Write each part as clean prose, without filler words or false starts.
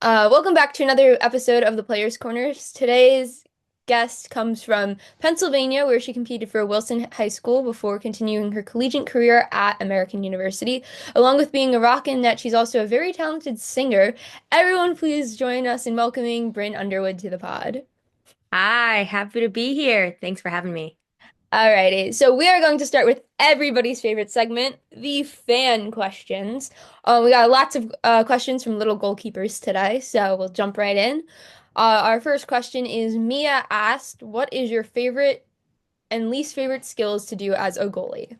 Welcome back to another episode of the Players Corners. Today's guest comes from Pennsylvania, where she competed for Wilson High School before continuing her collegiate career at American University. Along with being a rockin' net, she's also a very talented singer. Everyone, please join us in welcoming Bryn Underwood to the pod. Hi, happy to be here. Thanks for having me. Alrighty, so we are going to start with everybody's favorite segment, the fan questions. We got lots of questions from little goalkeepers today, so we'll jump right in. Our first question is Mia asked, "What is your favorite and least favorite skills to do as a goalie?"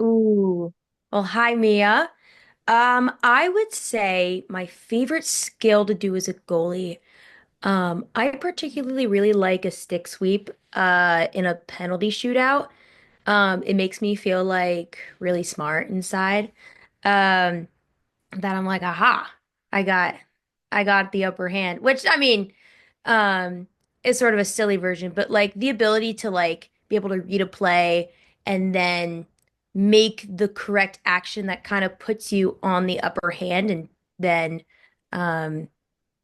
Ooh. Well, hi, Mia. I would say my favorite skill to do as a goalie. I particularly really like a stick sweep in a penalty shootout. It makes me feel like really smart inside. Um, that I'm like, aha, I got I got the upper hand, which I mean, um, is sort of a silly version, but like the ability to like be able to read a play and then make the correct action that kind of puts you on the upper hand and then um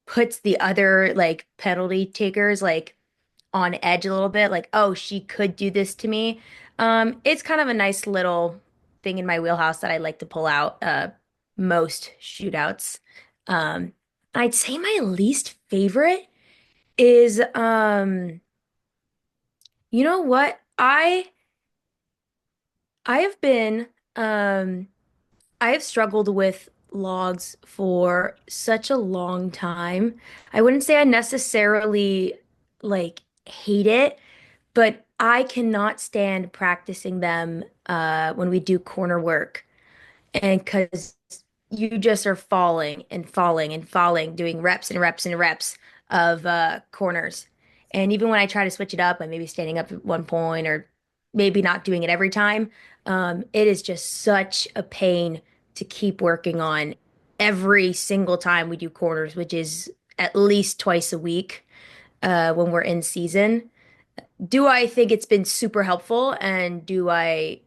puts the other like penalty takers like on edge a little bit, like, oh, she could do this to me. It's kind of a nice little thing in my wheelhouse that I like to pull out most shootouts. Um, I'd say my least favorite is you know what? I have been I have struggled with logs for such a long time. I wouldn't say I necessarily like hate it, but I cannot stand practicing them when we do corner work. And because you just are falling and falling and falling, doing reps and reps and reps of corners. And even when I try to switch it up, I maybe standing up at one point or maybe not doing it every time, it is just such a pain to keep working on every single time we do corners, which is at least twice a week when we're in season. Do I think it's been super helpful and do I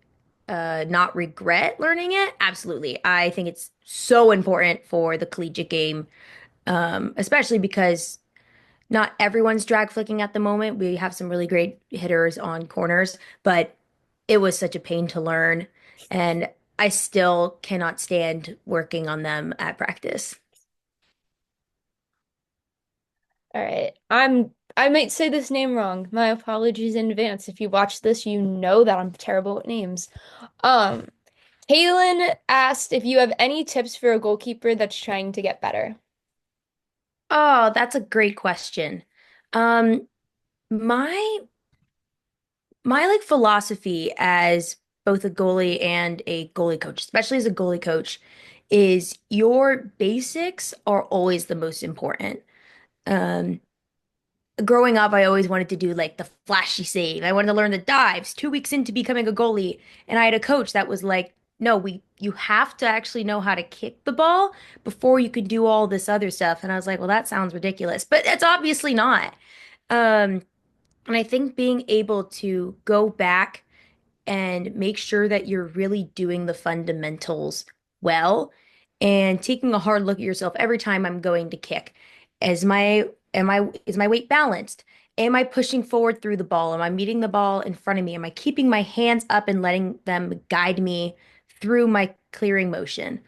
not regret learning it? Absolutely. I think it's so important for the collegiate game, especially because not everyone's drag flicking at the moment. We have some really great hitters on corners, but it was such a pain to learn, and I still cannot stand working on them at practice. All right, I might say this name wrong. My apologies in advance. If you watch this, you know that I'm terrible with names. Um, Kaylin asked if you have any tips for a goalkeeper that's trying to get better. Oh, that's a great question. Um, my My like philosophy as both a goalie and a goalie coach, especially as a goalie coach, is your basics are always the most important. Um, Growing up, I always wanted to do like the flashy save. I wanted to learn the dives 2 weeks into becoming a goalie, and I had a coach that was like, "No, you have to actually know how to kick the ball before you can do all this other stuff." And I was like, "Well, that sounds ridiculous," but it's obviously not. Um, and I think being able to go back and make sure that you're really doing the fundamentals well and taking a hard look at yourself every time I'm going to kick. Is my weight balanced? Am I pushing forward through the ball? Am I meeting the ball in front of me? Am I keeping my hands up and letting them guide me through my clearing motion?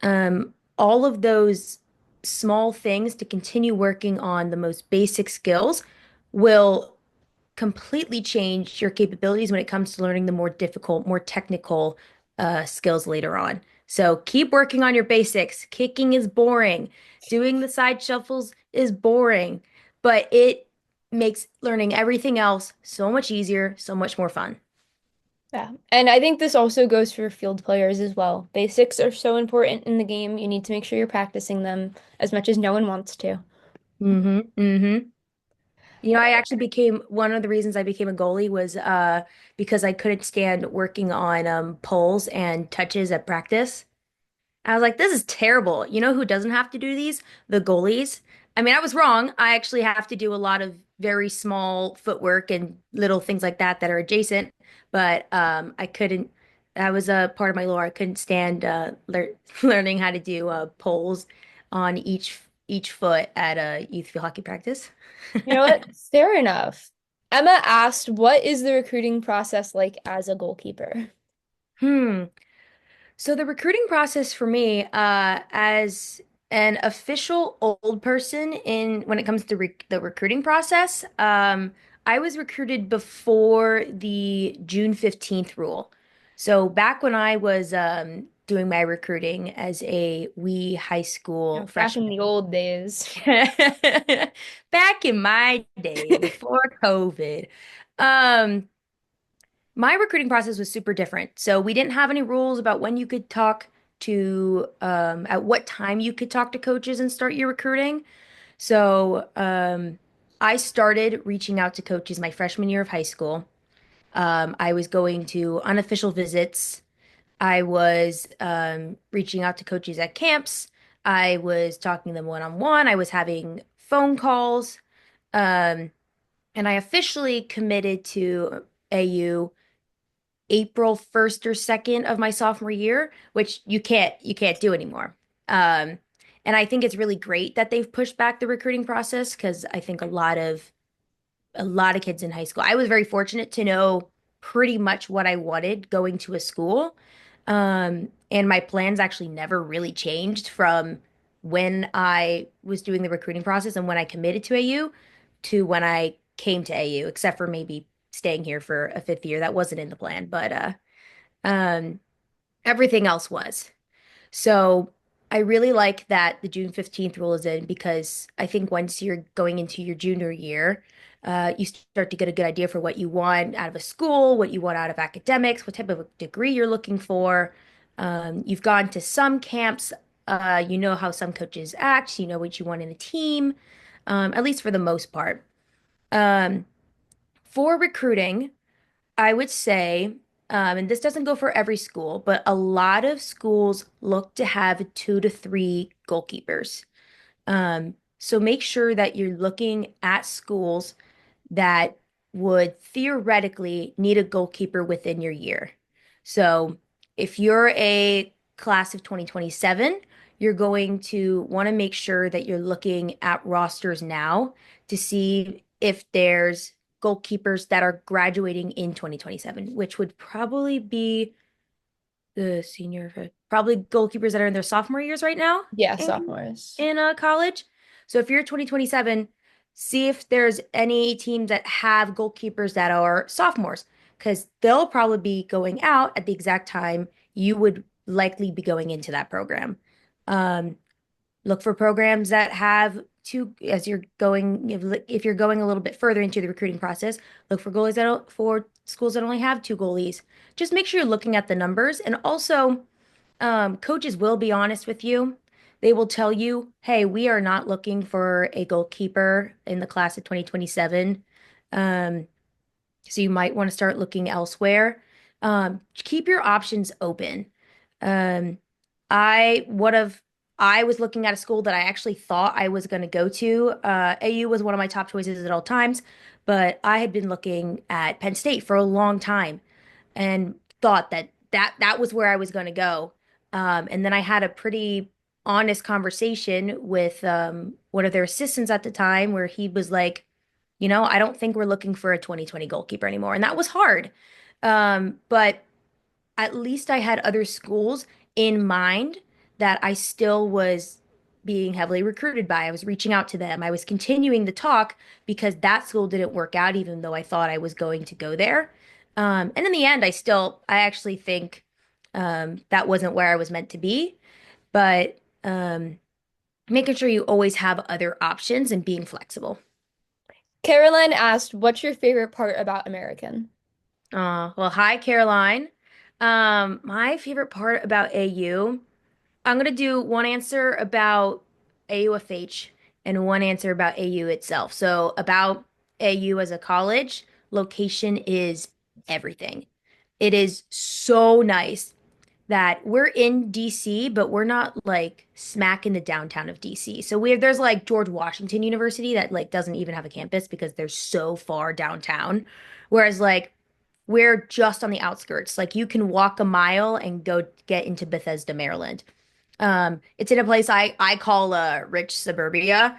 All of those small things to continue working on the most basic skills will completely change your capabilities when it comes to learning the more difficult, more technical skills later on. So keep working on your basics. Kicking is boring. Doing the side shuffles is boring, but it makes learning everything else so much easier, so much more fun. Yeah. And I think this also goes for field players as well. Basics are so important in the game. You need to make sure you're practicing them as much as no one wants to. Mm-hmm. You know, I actually became one of the reasons I became a goalie was because I couldn't stand working on poles and touches at practice. I was like, this is terrible. You know who doesn't have to do these? The goalies. I mean, I was wrong. I actually have to do a lot of very small footwork and little things like that that are adjacent, but I couldn't. That was a part of my lore. I couldn't stand learning how to do poles on each each foot at a youth field hockey practice. You know what? Fair enough. Emma asked, what is the recruiting process like as a goalkeeper? Hmm. So the recruiting process for me, as an official old person in when it comes to the recruiting process, I was recruited before the June 15th rule. So back when I was doing my recruiting as a wee high You school know, back in freshman. the old days. Back in my day before COVID. Um, my recruiting process was super different. So we didn't have any rules about when you could talk to, at what time you could talk to coaches and start your recruiting. So I started reaching out to coaches my freshman year of high school. I was going to unofficial visits. I was reaching out to coaches at camps. I was talking to them one-on-one. I was having phone calls. Um, and I officially committed to AU April 1st or 2nd of my sophomore year, which you can't do anymore. Um, and I think it's really great that they've pushed back the recruiting process because I think a lot of kids in high school. I was very fortunate to know pretty much what I wanted going to a school. And my plans actually never really changed from when I was doing the recruiting process and when I committed to AU to when I came to AU, except for maybe staying here for a fifth year. That wasn't in the plan, but um, everything else was. So I really like that the June 15th rule is in because I think once you're going into your junior year, you start to get a good idea for what you want out of a school, what you want out of academics, what type of a degree you're looking for. You've gone to some camps, you know how some coaches act, you know what you want in a team, at least for the most part. Um, for recruiting, I would say, and this doesn't go for every school, but a lot of schools look to have 2 to 3 goalkeepers. So make sure that you're looking at schools that would theoretically need a goalkeeper within your year. So if you're a class of 2027, you're going to want to make sure that you're looking at rosters now to see if there's goalkeepers that are graduating in 2027, which would probably be the senior, probably goalkeepers that are in their sophomore years right now Yeah, in sophomores. college. So if you're 2027, see if there's any teams that have goalkeepers that are sophomores, because they'll probably be going out at the exact time you would likely be going into that program. Um, Look for programs that have two, as you're going, if you're going a little bit further into the recruiting process, look for goalies for schools that only have 2 goalies. Just make sure you're looking at the numbers. And also, coaches will be honest with you. They will tell you, hey, we are not looking for a goalkeeper in the class of 2027. Um, so you might want to start looking elsewhere. Keep your options open. Um, I would have, I was looking at a school that I actually thought I was going to go to. AU was one of my top choices at all times, but I had been looking at Penn State for a long time and thought that was where I was going to go. And then I had a pretty honest conversation with one of their assistants at the time where he was like, I don't think we're looking for a 2020 goalkeeper anymore. And that was hard. But at least I had other schools in mind that I still was being heavily recruited by. I was reaching out to them. I was continuing to talk because that school didn't work out, even though I thought I was going to go there. And in the end, I actually think that wasn't where I was meant to be. But making sure you always have other options and being flexible. Caroline asked, what's your favorite part about American? Well, hi, Caroline. My favorite part about AU, I'm gonna do one answer about AUFH and one answer about AU itself. So about AU as a college, location is everything. It is so nice that we're in DC, but we're not like smack in the downtown of DC. So there's like George Washington University that like doesn't even have a campus because they're so far downtown. Whereas like we're just on the outskirts. Like you can walk a mile and go get into Bethesda, Maryland. It's in a place I call rich suburbia,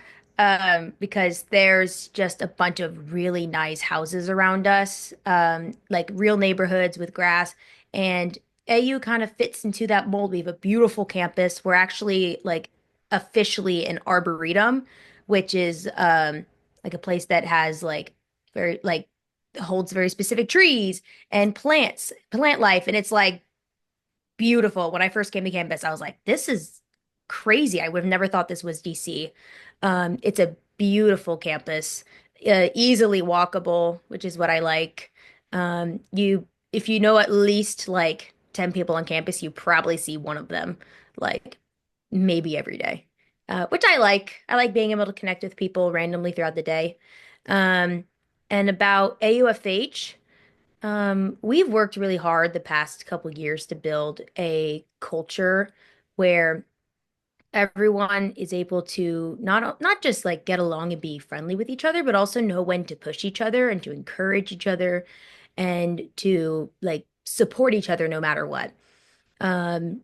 because there's just a bunch of really nice houses around us, like real neighborhoods with grass. And AU kind of fits into that mold. We have a beautiful campus. We're actually like officially an arboretum, which is like a place that has like very like holds very specific trees and plants, plant life, and it's like beautiful. When I first came to campus, I was like, this is crazy. I would have never thought this was DC. It's a beautiful campus, easily walkable, which is what I like. If you know at least like 10 people on campus, you probably see one of them like maybe every day, which I like. I like being able to connect with people randomly throughout the day. Um, and about AUFH. We've worked really hard the past couple years to build a culture where everyone is able to not just like get along and be friendly with each other, but also know when to push each other and to encourage each other and to like support each other no matter what. Um,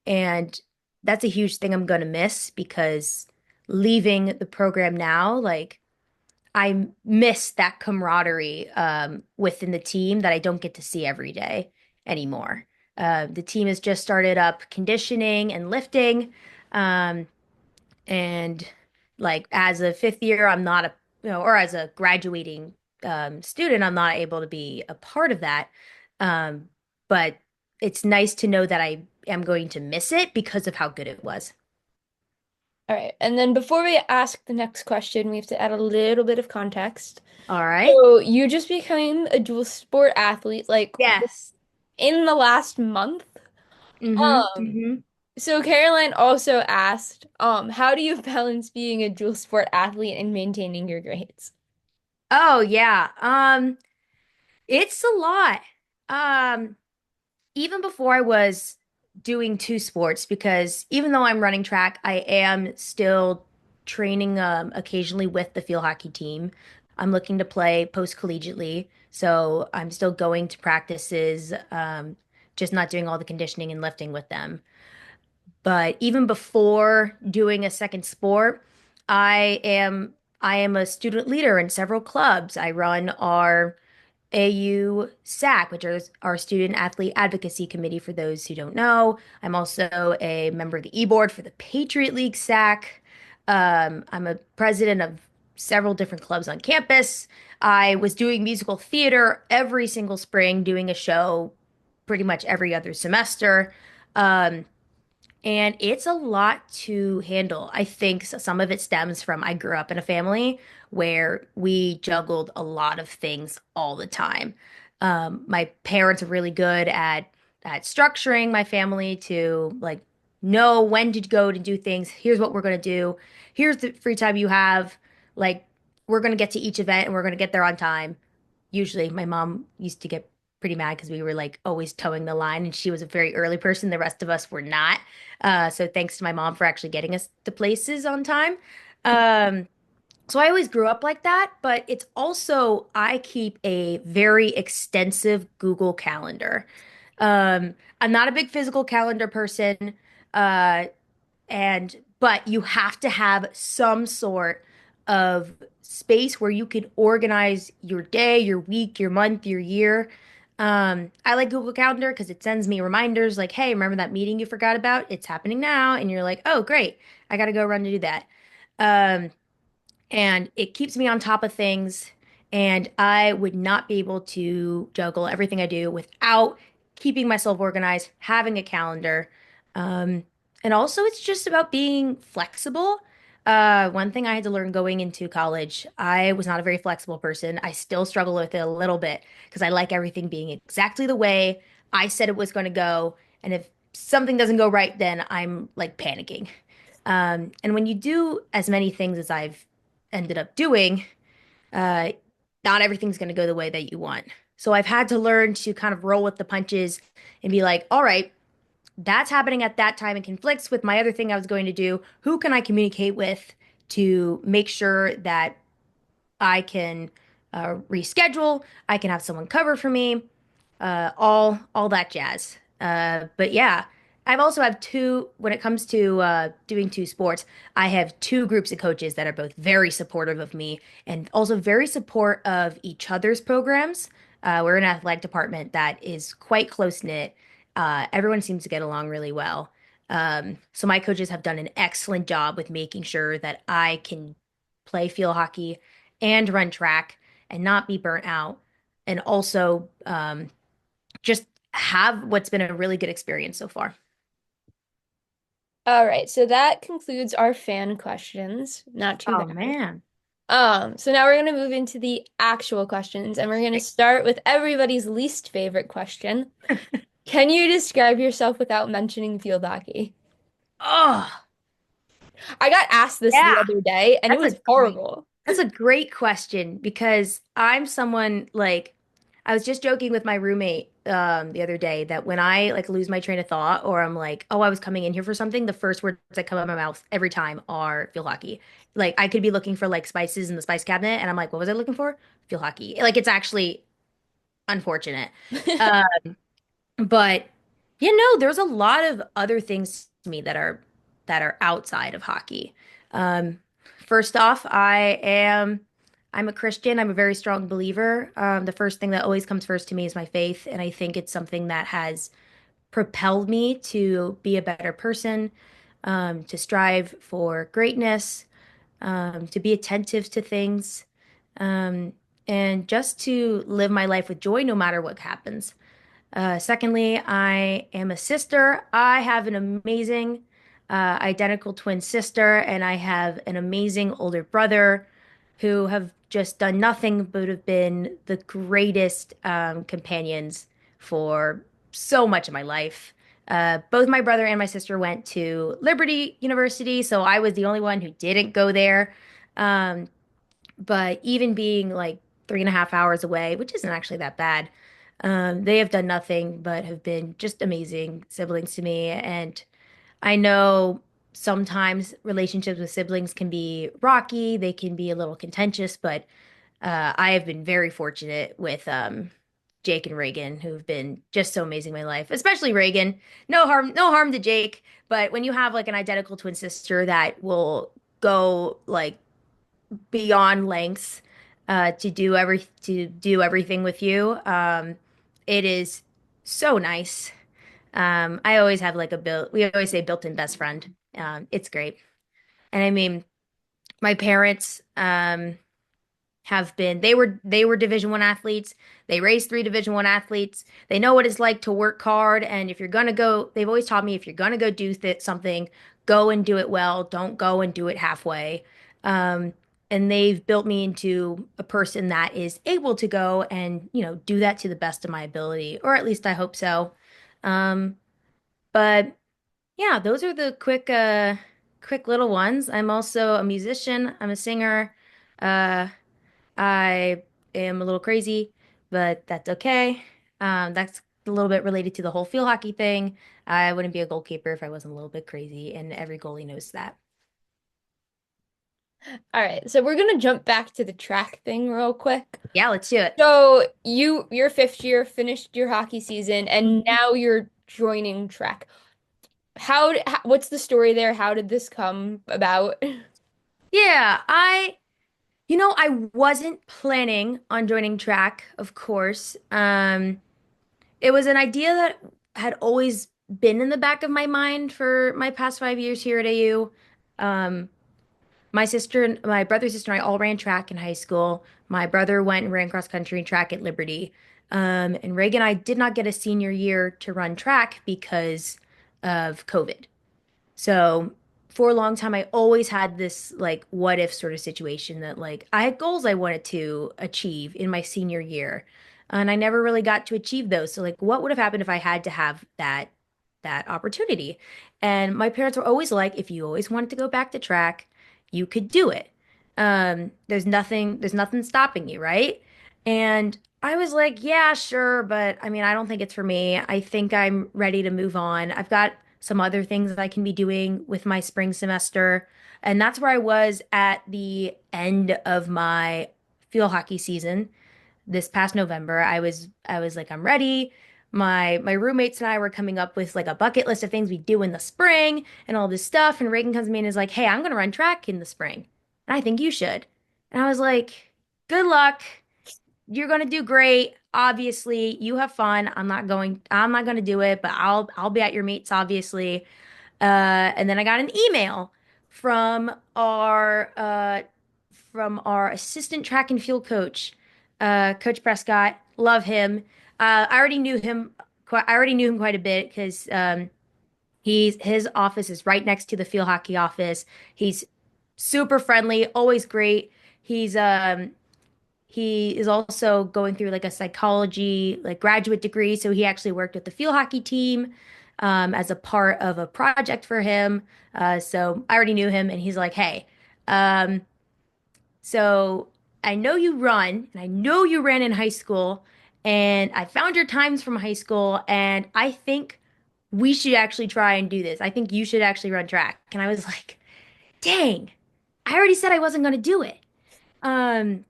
and that's a huge thing I'm gonna miss because leaving the program now, like I miss that camaraderie within the team that I don't get to see every day anymore. The team has just started up conditioning and lifting. Um, and like as a fifth year, I'm not or as a graduating student, I'm not able to be a part of that. Um, but it's nice to know that I am going to miss it because of how good it was. All right. And then before we ask the next question, we have to add a little bit of context. All right. So you just became a dual sport athlete like Yes. in the last month. Mm-hmm. Um, Mm-hmm. so Caroline also asked, how do you balance being a dual sport athlete and maintaining your grades? Oh yeah. It's a lot. Um, Even before I was doing two sports, because even though I'm running track, I am still training occasionally with the field hockey team. I'm looking to play post collegiately, so I'm still going to practices, just not doing all the conditioning and lifting with them. But even before doing a second sport, I am I am a student leader in several clubs. I run our AU SAC, which is our Student Athlete Advocacy Committee for those who don't know. I'm also a member of the e-board for the Patriot League SAC. I'm a president of several different clubs on campus. I was doing musical theater every single spring, doing a show pretty much every other semester. Um, and it's a lot to handle. I think some of it stems from I grew up in a family where we juggled a lot of things all the time. My parents are really good at structuring my family to like know when to go to do things. Here's what we're gonna do. Here's the free time you have. Like we're gonna get to each event and we're gonna get there on time. Usually, my mom used to get pretty mad because we were like always towing the line, and she was a very early person. The rest of us were not. So thanks to my mom for actually getting us to places on time. Um, so I always grew up like that, but it's also I keep a very extensive Google Calendar. I'm not a big physical calendar person. Uh, and but you have to have some sort of space where you can organize your day, your week, your month, your year. I like Google Calendar because it sends me reminders like, hey, remember that meeting you forgot about? It's happening now. And you're like, oh, great. I got to go run to do that. Um, and it keeps me on top of things. And I would not be able to juggle everything I do without keeping myself organized, having a calendar. Um, and also, it's just about being flexible. One thing I had to learn going into college, I was not a very flexible person. I still struggle with it a little bit because I like everything being exactly the way I said it was going to go. And if something doesn't go right, then I'm like panicking. And when you do as many things as I've ended up doing, uh, not everything's going to go the way that you want. So I've had to learn to kind of roll with the punches and be like, all right, that's happening at that time and conflicts with my other thing I was going to do. Who can I communicate with to make sure that I can reschedule? I can have someone cover for me, all that jazz. But yeah, I've also have two, when it comes to doing two sports, I have two groups of coaches that are both very supportive of me and also very support of each other's programs. We're an athletic department that is quite close-knit. Everyone seems to get along really well. So my coaches have done an excellent job with making sure that I can play field hockey and run track and not be burnt out, and also just have what's been a really good experience so far. All right, so that concludes our fan questions. Not too Oh bad. man. So now we're gonna move into the actual questions, and we're gonna start with everybody's least favorite question. Can you describe yourself without mentioning field hockey? Oh, I got asked this yeah. the other day, and it That's a was great horrible. that's a great question because I'm someone like I was just joking with my roommate the other day that when I like lose my train of thought or I'm like, oh, I was coming in here for something, the first words that come out of my mouth every time are field hockey. Like I could be looking for like spices in the spice cabinet and I'm like, what was I looking for? Field hockey. Like it's actually unfortunate. Uh, But there's a lot of other things to me that are outside of hockey. Um, First off, I'm a Christian. I'm a very strong believer. The first thing that always comes first to me is my faith, and I think it's something that has propelled me to be a better person, to strive for greatness, to be attentive to things, um, and just to live my life with joy no matter what happens. Secondly, I am a sister. I have an amazing identical twin sister, and I have an amazing older brother who have just done nothing but have been the greatest companions for so much of my life. Both my brother and my sister went to Liberty University, so I was the only one who didn't go there. Um, but even being like 3.5 hours away, which isn't actually that bad, they have done nothing but have been just amazing siblings to me. And I know sometimes relationships with siblings can be rocky, they can be a little contentious, but I have been very fortunate with Jake and Reagan, who've been just so amazing in my life, especially Reagan. No harm to Jake, but when you have like an identical twin sister that will go like beyond lengths to do everything with you. It is so nice. I always have like a built. We always say built-in best friend. It's great, and I mean, my parents have been they were Division 1 athletes. They raised three Division 1 athletes. They know what it's like to work hard, and if you're gonna go, they've always taught me if you're gonna go do something, go and do it well. Don't go and do it halfway. Um, and they've built me into a person that is able to go and do that to the best of my ability, or at least I hope so. Um, but yeah, those are the quick little ones. I'm also a musician. I'm a singer. Uh, I am a little crazy, but that's okay. That's a little bit related to the whole field hockey thing. I wouldn't be a goalkeeper if I wasn't a little bit crazy, and every goalie knows that. All right, so we're gonna jump back to the track thing real quick. Yeah, let's do it. So your fifth year finished your hockey season, and Mhm. now you're joining track. What's the story there? How did this come about? Yeah, I wasn't planning on joining track, of course. It was an idea that had always been in the back of my mind for my past 5 years here at AU. Um, my brother, sister, and I all ran track in high school. My brother went and ran cross country and track at Liberty. And Reagan and I did not get a senior year to run track because of COVID. So for a long time, I always had this like what if sort of situation that like I had goals I wanted to achieve in my senior year, and I never really got to achieve those. So like, what would have happened if I had to have that opportunity? And my parents were always like, if you always wanted to go back to track, you could do it. There's nothing stopping you, right? And I was like, yeah, sure, but I mean, I don't think it's for me. I think I'm ready to move on. I've got some other things that I can be doing with my spring semester. And that's where I was at the end of my field hockey season this past November. I was like, I'm ready. My roommates and I were coming up with like a bucket list of things we do in the spring and all this stuff. And Reagan comes to me and is like, "Hey, I'm gonna run track in the spring, and I think you should." And I was like, "Good luck. You're gonna do great. Obviously, you have fun. I'm not gonna do it, but I'll be at your meets, obviously." And then I got an email from our assistant track and field coach, Coach Prescott. Love him. I already knew him. I already knew him quite a bit because his office is right next to the field hockey office. He's super friendly, always great. He is also going through like a psychology like graduate degree, so he actually worked with the field hockey team as a part of a project for him. So I already knew him, and he's like, "Hey, um, so I know you run, and I know you ran in high school, and I found your times from high school, and I think we should actually try and do this. I think you should actually run track." And I was like, "Dang, I already said I wasn't going to do it." Um,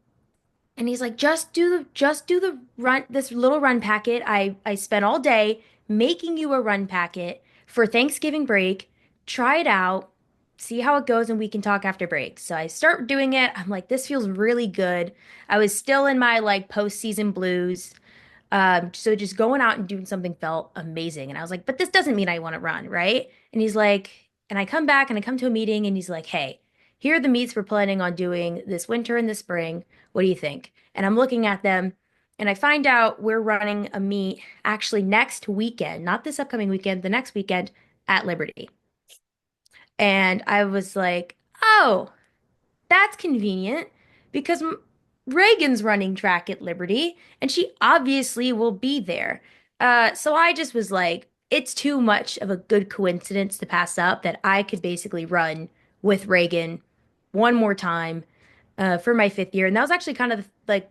and he's like, just do the run, this little run packet. I spent all day making you a run packet for Thanksgiving break. Try it out, see how it goes, and we can talk after break. So I start doing it. I'm like, this feels really good. I was still in my like postseason blues. So just going out and doing something felt amazing. And I was like, but this doesn't mean I want to run, right? And he's like, and I come back and I come to a meeting and he's like, hey, here are the meets we're planning on doing this winter and this spring. What do you think? And I'm looking at them and I find out we're running a meet actually next weekend, not this upcoming weekend, the next weekend at Liberty. And I was like, oh, that's convenient because Reagan's running track at Liberty and she obviously will be there. So I just was like, it's too much of a good coincidence to pass up that I could basically run with Reagan one more time for my fifth year. And that was actually kind of like,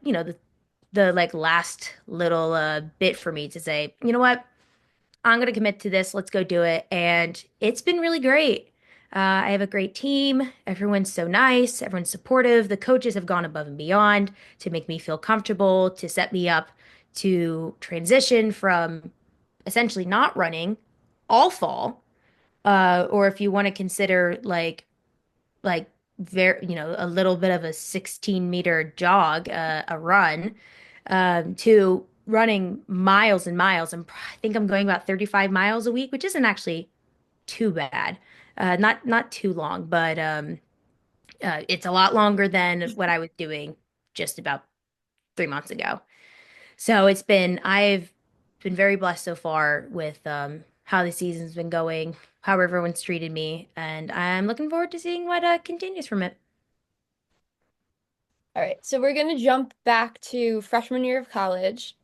the like last little bit for me to say, you know what? I'm going to commit to this. Let's go do it. And it's been really great. I have a great team. Everyone's so nice. Everyone's supportive. The coaches have gone above and beyond to make me feel comfortable, to set me up to transition from essentially not running all fall, or if you want to consider like very, a little bit of a 16-meter jog, a run, to running miles and miles. I think I'm going about 35 miles a week, which isn't actually too bad. Not too long, but it's a lot longer than what I was doing just about 3 months ago. So I've been very blessed so far with how the season's been going, how everyone's treated me, and I'm looking forward to seeing what continues from it. All right, so we're going to jump back to freshman year of college.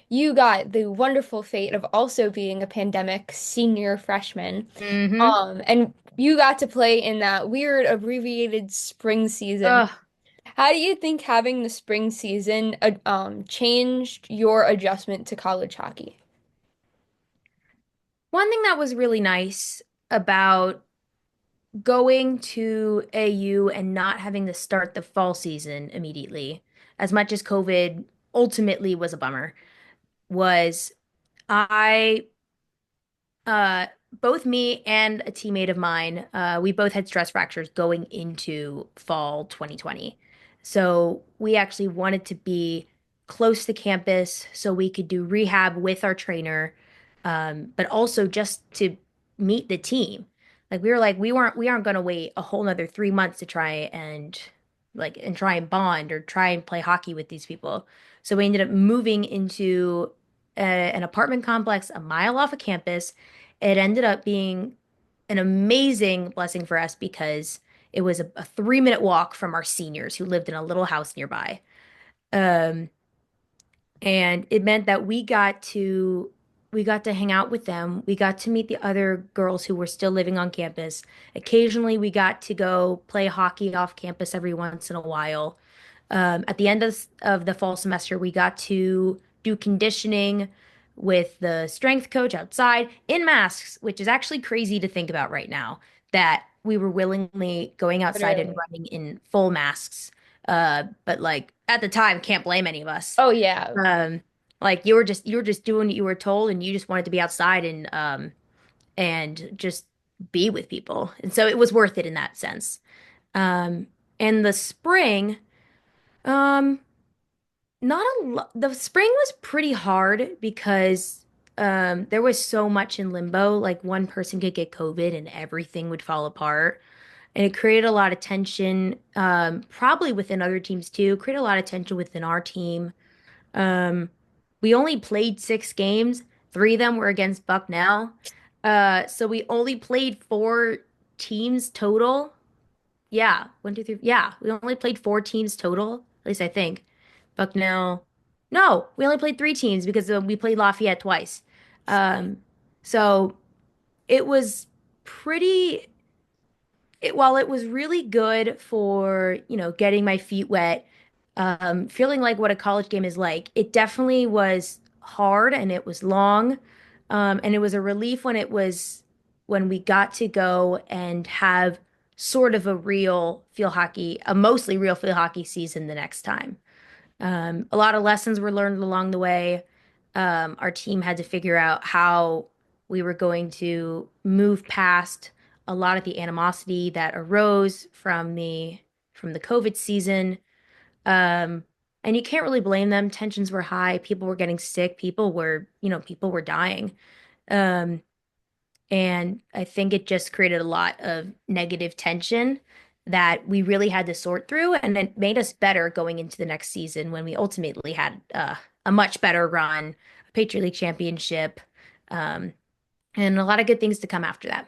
You got the wonderful fate of also being a pandemic senior freshman. Mm-hmm. And you got to play in that weird abbreviated spring season. Ugh. How do you think having the spring season changed your adjustment to college hockey? One thing that was really nice about going to AU and not having to start the fall season immediately, as much as COVID ultimately was a bummer, was I uh both me and a teammate of mine, we both had stress fractures going into fall 2020. So we actually wanted to be close to campus so we could do rehab with our trainer, but also just to meet the team. Like we were like we aren't gonna wait a whole nother 3 months to try and bond or try and play hockey with these people. So we ended up moving into an apartment complex a mile off of campus. It ended up being an amazing blessing for us because it was a 3 minute walk from our seniors who lived in a little house nearby. Um, and it meant that we got to hang out with them. We got to meet the other girls who were still living on campus. Occasionally, we got to go play hockey off campus every once in a while. At the end of the fall semester, we got to do conditioning with the strength coach outside in masks, which is actually crazy to think about right now, that we were willingly going outside and Literally. running in full masks. But like at the time, can't blame any of us. Oh yeah. Um, Like you were just doing what you were told and you just wanted to be outside and just be with people. And so it was worth it in that sense. Um and the spring, um not a lot. The spring was pretty hard because there was so much in limbo. Like one person could get COVID and everything would fall apart. And it created a lot of tension, probably within other teams too. Created a lot of tension within our team. Um, we only played 6 games. 3 of them were against Bucknell. So we only played 4 teams total. Yeah, 1, 2, 3. Yeah, we only played 4 teams total. At least I think. Bucknell. No, we only played 3 teams because we played Lafayette twice. Um, so it was pretty. While it was really good for, getting my feet wet, feeling like what a college game is like, it definitely was hard and it was long. And it was a relief when we got to go and have sort of a mostly real field hockey season the next time. A lot of lessons were learned along the way. Our team had to figure out how we were going to move past a lot of the animosity that arose from the COVID season. Um, and you can't really blame them. Tensions were high. People were getting sick. People were dying. Um, and I think it just created a lot of negative tension that we really had to sort through. And it made us better going into the next season when we ultimately had a much better run, a Patriot League championship, um, and a lot of good things to come after that.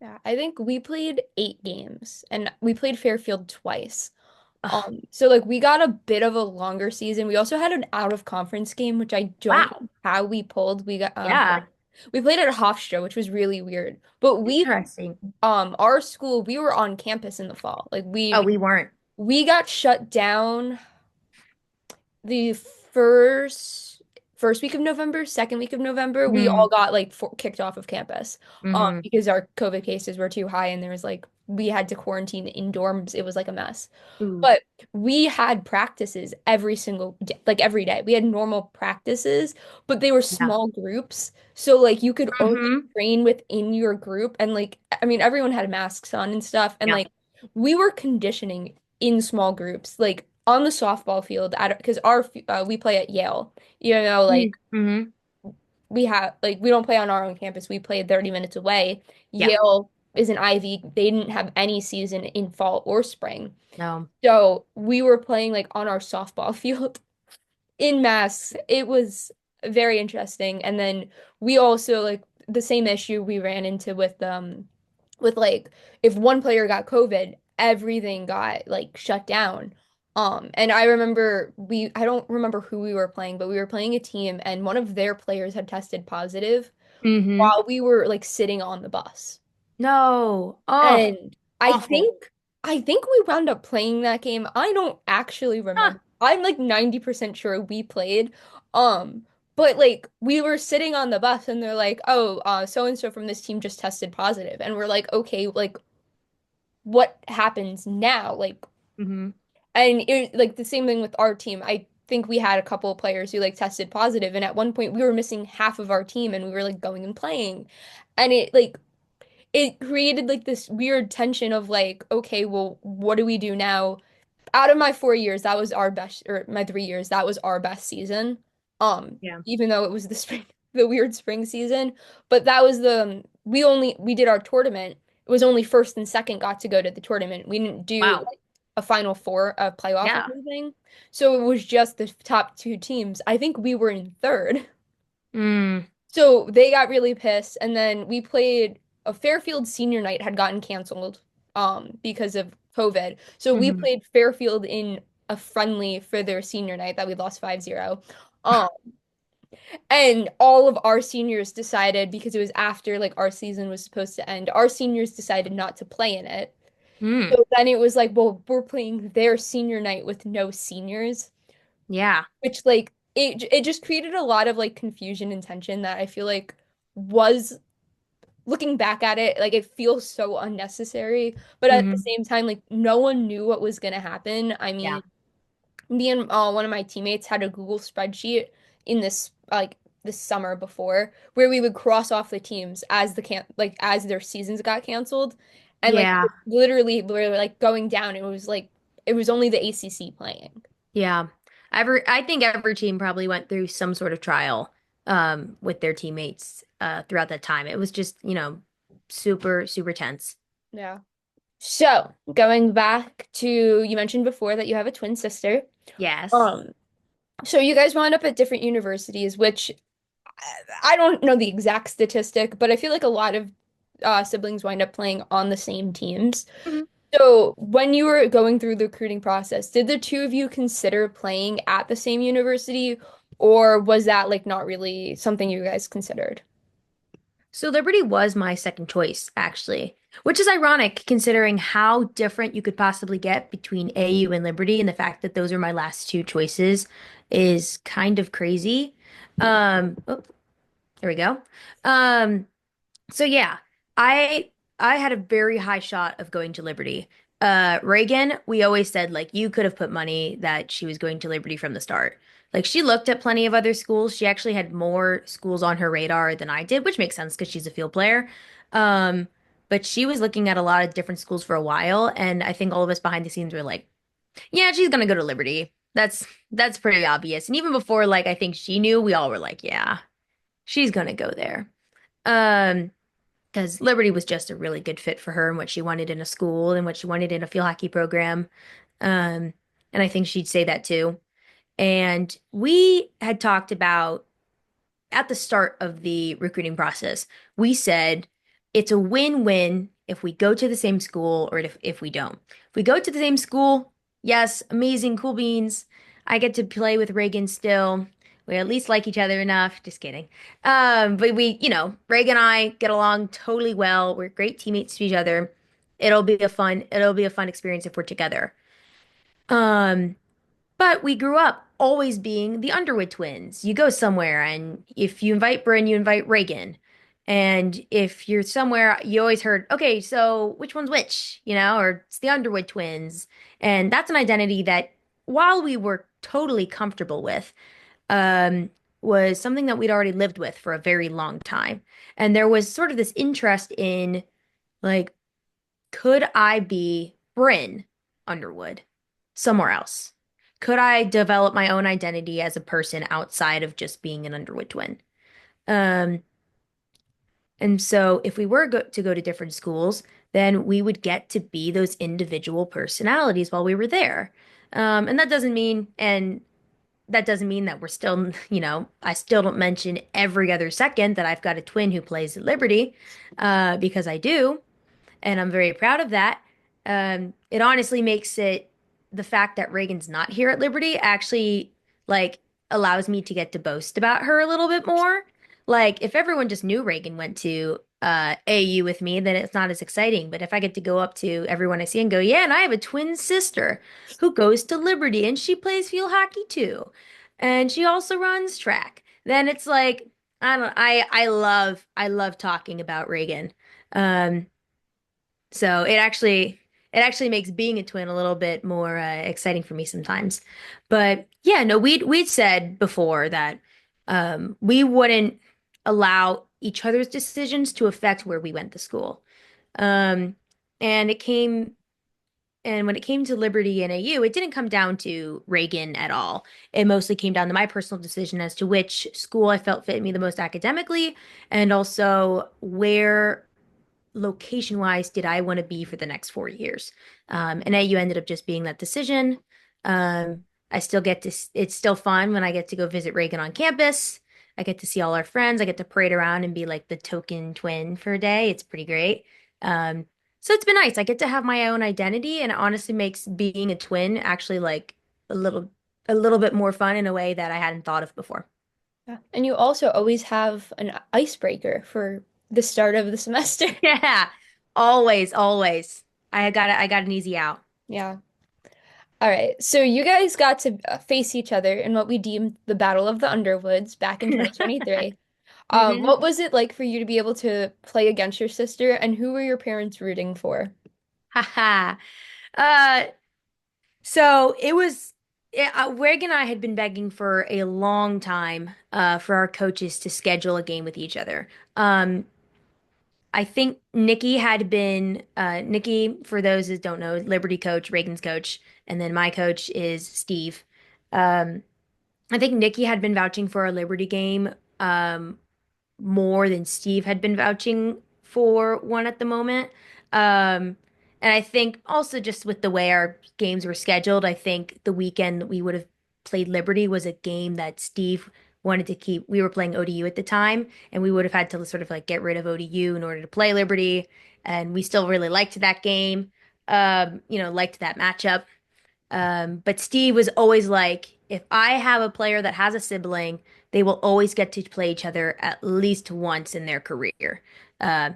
Yeah, I think we played 8 games and we played Fairfield twice. Ugh, So like we got a bit of a longer season. We also had an out of conference game, which I don't wow. know how we pulled. We got Yeah. we played at Hofstra, which was really weird. But Interesting. our school, we were on campus in the fall. Like Oh, we weren't. we got shut down the first week of November, second week of November, we all Mm, got like kicked off of campus hmm. because our COVID cases were too high and there was like we had to quarantine in dorms. It was like a mess. Ooh. But we had practices every single day, like every day. We had normal practices, but they were Yeah. small groups. So like you could only Hmm. train within your group and like I mean everyone had masks on and stuff and Yeah. like we were conditioning in small groups, like on the softball field at because our we play at Yale. You know, like Mm-hmm. we have like we don't play on our own campus. We play 30 minutes away. Yeah. Yale is an Ivy. They didn't have any season in fall or spring. No. So we were playing like on our softball field in mass. It was very interesting. And then we also like the same issue we ran into with like if one player got COVID, everything got like shut down. And I remember I don't remember who we were playing, but we were playing a team and one of their players had tested positive Hmm. while we were like sitting on the bus. No. Oh, And awful. I think we wound up playing that game. I don't actually Huh. remember. I'm like 90% sure we played. But like we were sitting on the bus and they're like, "Oh, so and so from this team just tested positive." And we're like, "Okay, like what happens now?" Like Hmm. and it like the same thing with our team. I think we had a couple of players who like tested positive and at one point we were missing half of our team and we were like going and playing. And it created like this weird tension of like, okay, well, what do we do now? Out of my 4 years, that was our best, or my 3 years, that was our best season. Yeah. Even though it was the spring, the weird spring season, but that was we did our tournament. It was only first and second got to go to the tournament. We didn't do Wow. like a final four, a playoff or Yeah. anything. So it was just the top two teams. I think we were in third. Mm. So they got really pissed, and then we played a Fairfield senior night had gotten canceled because of COVID. So we Hmm. played Fairfield in a friendly for their senior night that we lost 5-0. Um and all of our seniors decided because it was after like our season was supposed to end, our seniors decided not to play in it. Mm. So then it was like, well, we're playing their senior night with no seniors, Yeah. which like it just created a lot of like confusion and tension that I feel like was looking back at it, like it feels so unnecessary, but at the Hmm. same time, like no one knew what was gonna happen. I Yeah. mean, me and one of my teammates had a Google spreadsheet in this this summer before where we would cross off the teams as as their seasons got canceled and like Yeah. literally we were like going down. It was like it was only the ACC playing. Yeah. I think every team probably went through some sort of trial with their teammates throughout that time. It was just, super, super tense. Yeah. So, going back to you mentioned before that you have a twin sister. Yes. Um, so you guys wound up at different universities, which I don't know the exact statistic, but I feel like a lot of siblings wind up playing on the same teams. Mhm. So, when you were going through the recruiting process, did the two of you consider playing at the same university, or was that like not really something you guys considered? So Liberty was my second choice, actually, which is ironic considering how different you could possibly get between AU and Liberty, and the fact that those are my last two choices is kind of crazy. Oh, there we go. Um, So yeah, I I had a very high shot of going to Liberty. Reagan, we always said like you could have put money that she was going to Liberty from the start. Like she looked at plenty of other schools. She actually had more schools on her radar than I did, which makes sense because she's a field player. Um, but she was looking at a lot of different schools for a while, and I think all of us behind the scenes were like, yeah, she's gonna go to Liberty. That's pretty obvious. And even before like I think she knew, we all were like, yeah, she's gonna go there. Um, because Liberty was just a really good fit for her and what she wanted in a school and what she wanted in a field hockey program. Um, and I think she'd say that too. And we had talked about at the start of the recruiting process, we said it's a win-win if we go to the same school or if we don't. If we go to the same school, yes, amazing, cool beans. I get to play with Reagan still. We at least like each other enough. Just kidding. But Reagan and I get along totally well. We're great teammates to each other. It'll be a fun experience if we're together. Um, but we grew up always being the Underwood twins. You go somewhere, and if you invite Bryn, you invite Reagan. And if you're somewhere, you always heard, okay, so which one's which, or it's the Underwood twins. And that's an identity that, while we were totally comfortable with, um, was something that we'd already lived with for a very long time. And there was sort of this interest in, like, could I be Bryn Underwood somewhere else? Could I develop my own identity as a person outside of just being an Underwood twin? Um, and so if we were to go to different schools, then we would get to be those individual personalities while we were there. And that doesn't mean that we're still, I still don't mention every other second that I've got a twin who plays at Liberty, because I do and I'm very proud of that. It honestly makes it the fact that Reagan's not here at Liberty actually like allows me to get to boast about her a little bit more. Like if everyone just knew Reagan went to AU with me, then it's not as exciting. But if I get to go up to everyone I see and go, yeah, and I have a twin sister who goes to Liberty and she plays field hockey too, and she also runs track, then it's like I love talking about Reagan. Um, so it actually makes being a twin a little bit more exciting for me sometimes. But yeah, no, we'd said before that we wouldn't allow each other's decisions to affect where we went to school. Um, and it came and when it came to Liberty and AU, it didn't come down to Reagan at all. It mostly came down to my personal decision as to which school I felt fit me the most academically, and also where location wise did I want to be for the next 4 years? And AU ended up just being that decision. I still get to, it's still fun when I get to go visit Reagan on campus. I get to see all our friends. I get to parade around and be like the token twin for a day. It's pretty great. Um, so it's been nice. I get to have my own identity, and it honestly makes being a twin actually like a little, a little bit more fun in a way that I hadn't thought of before. Yeah. And you also always have an icebreaker for the start of the semester. Yeah, always, always. I got an easy out. Yeah. All right. So you guys got to face each other in what we deemed the Battle of the Underwoods back in 2023. Hmm. What was it like for you to be able to play against your sister, and who were your parents rooting for? Haha. Uh, so Greg and I had been begging for a long time for our coaches to schedule a game with each other. Um, I think Nikki, for those that don't know, Liberty coach, Reagan's coach, and then my coach is Steve. Um, I think Nikki had been vouching for a Liberty game more than Steve had been vouching for one at the moment. Um, and I think also just with the way our games were scheduled, I think the weekend that we would have played Liberty was a game that Steve wanted to keep. We were playing ODU at the time, and we would have had to sort of like get rid of ODU in order to play Liberty. And we still really liked that game, liked that matchup. But Steve was always like, if I have a player that has a sibling, they will always get to play each other at least once in their career. Uh,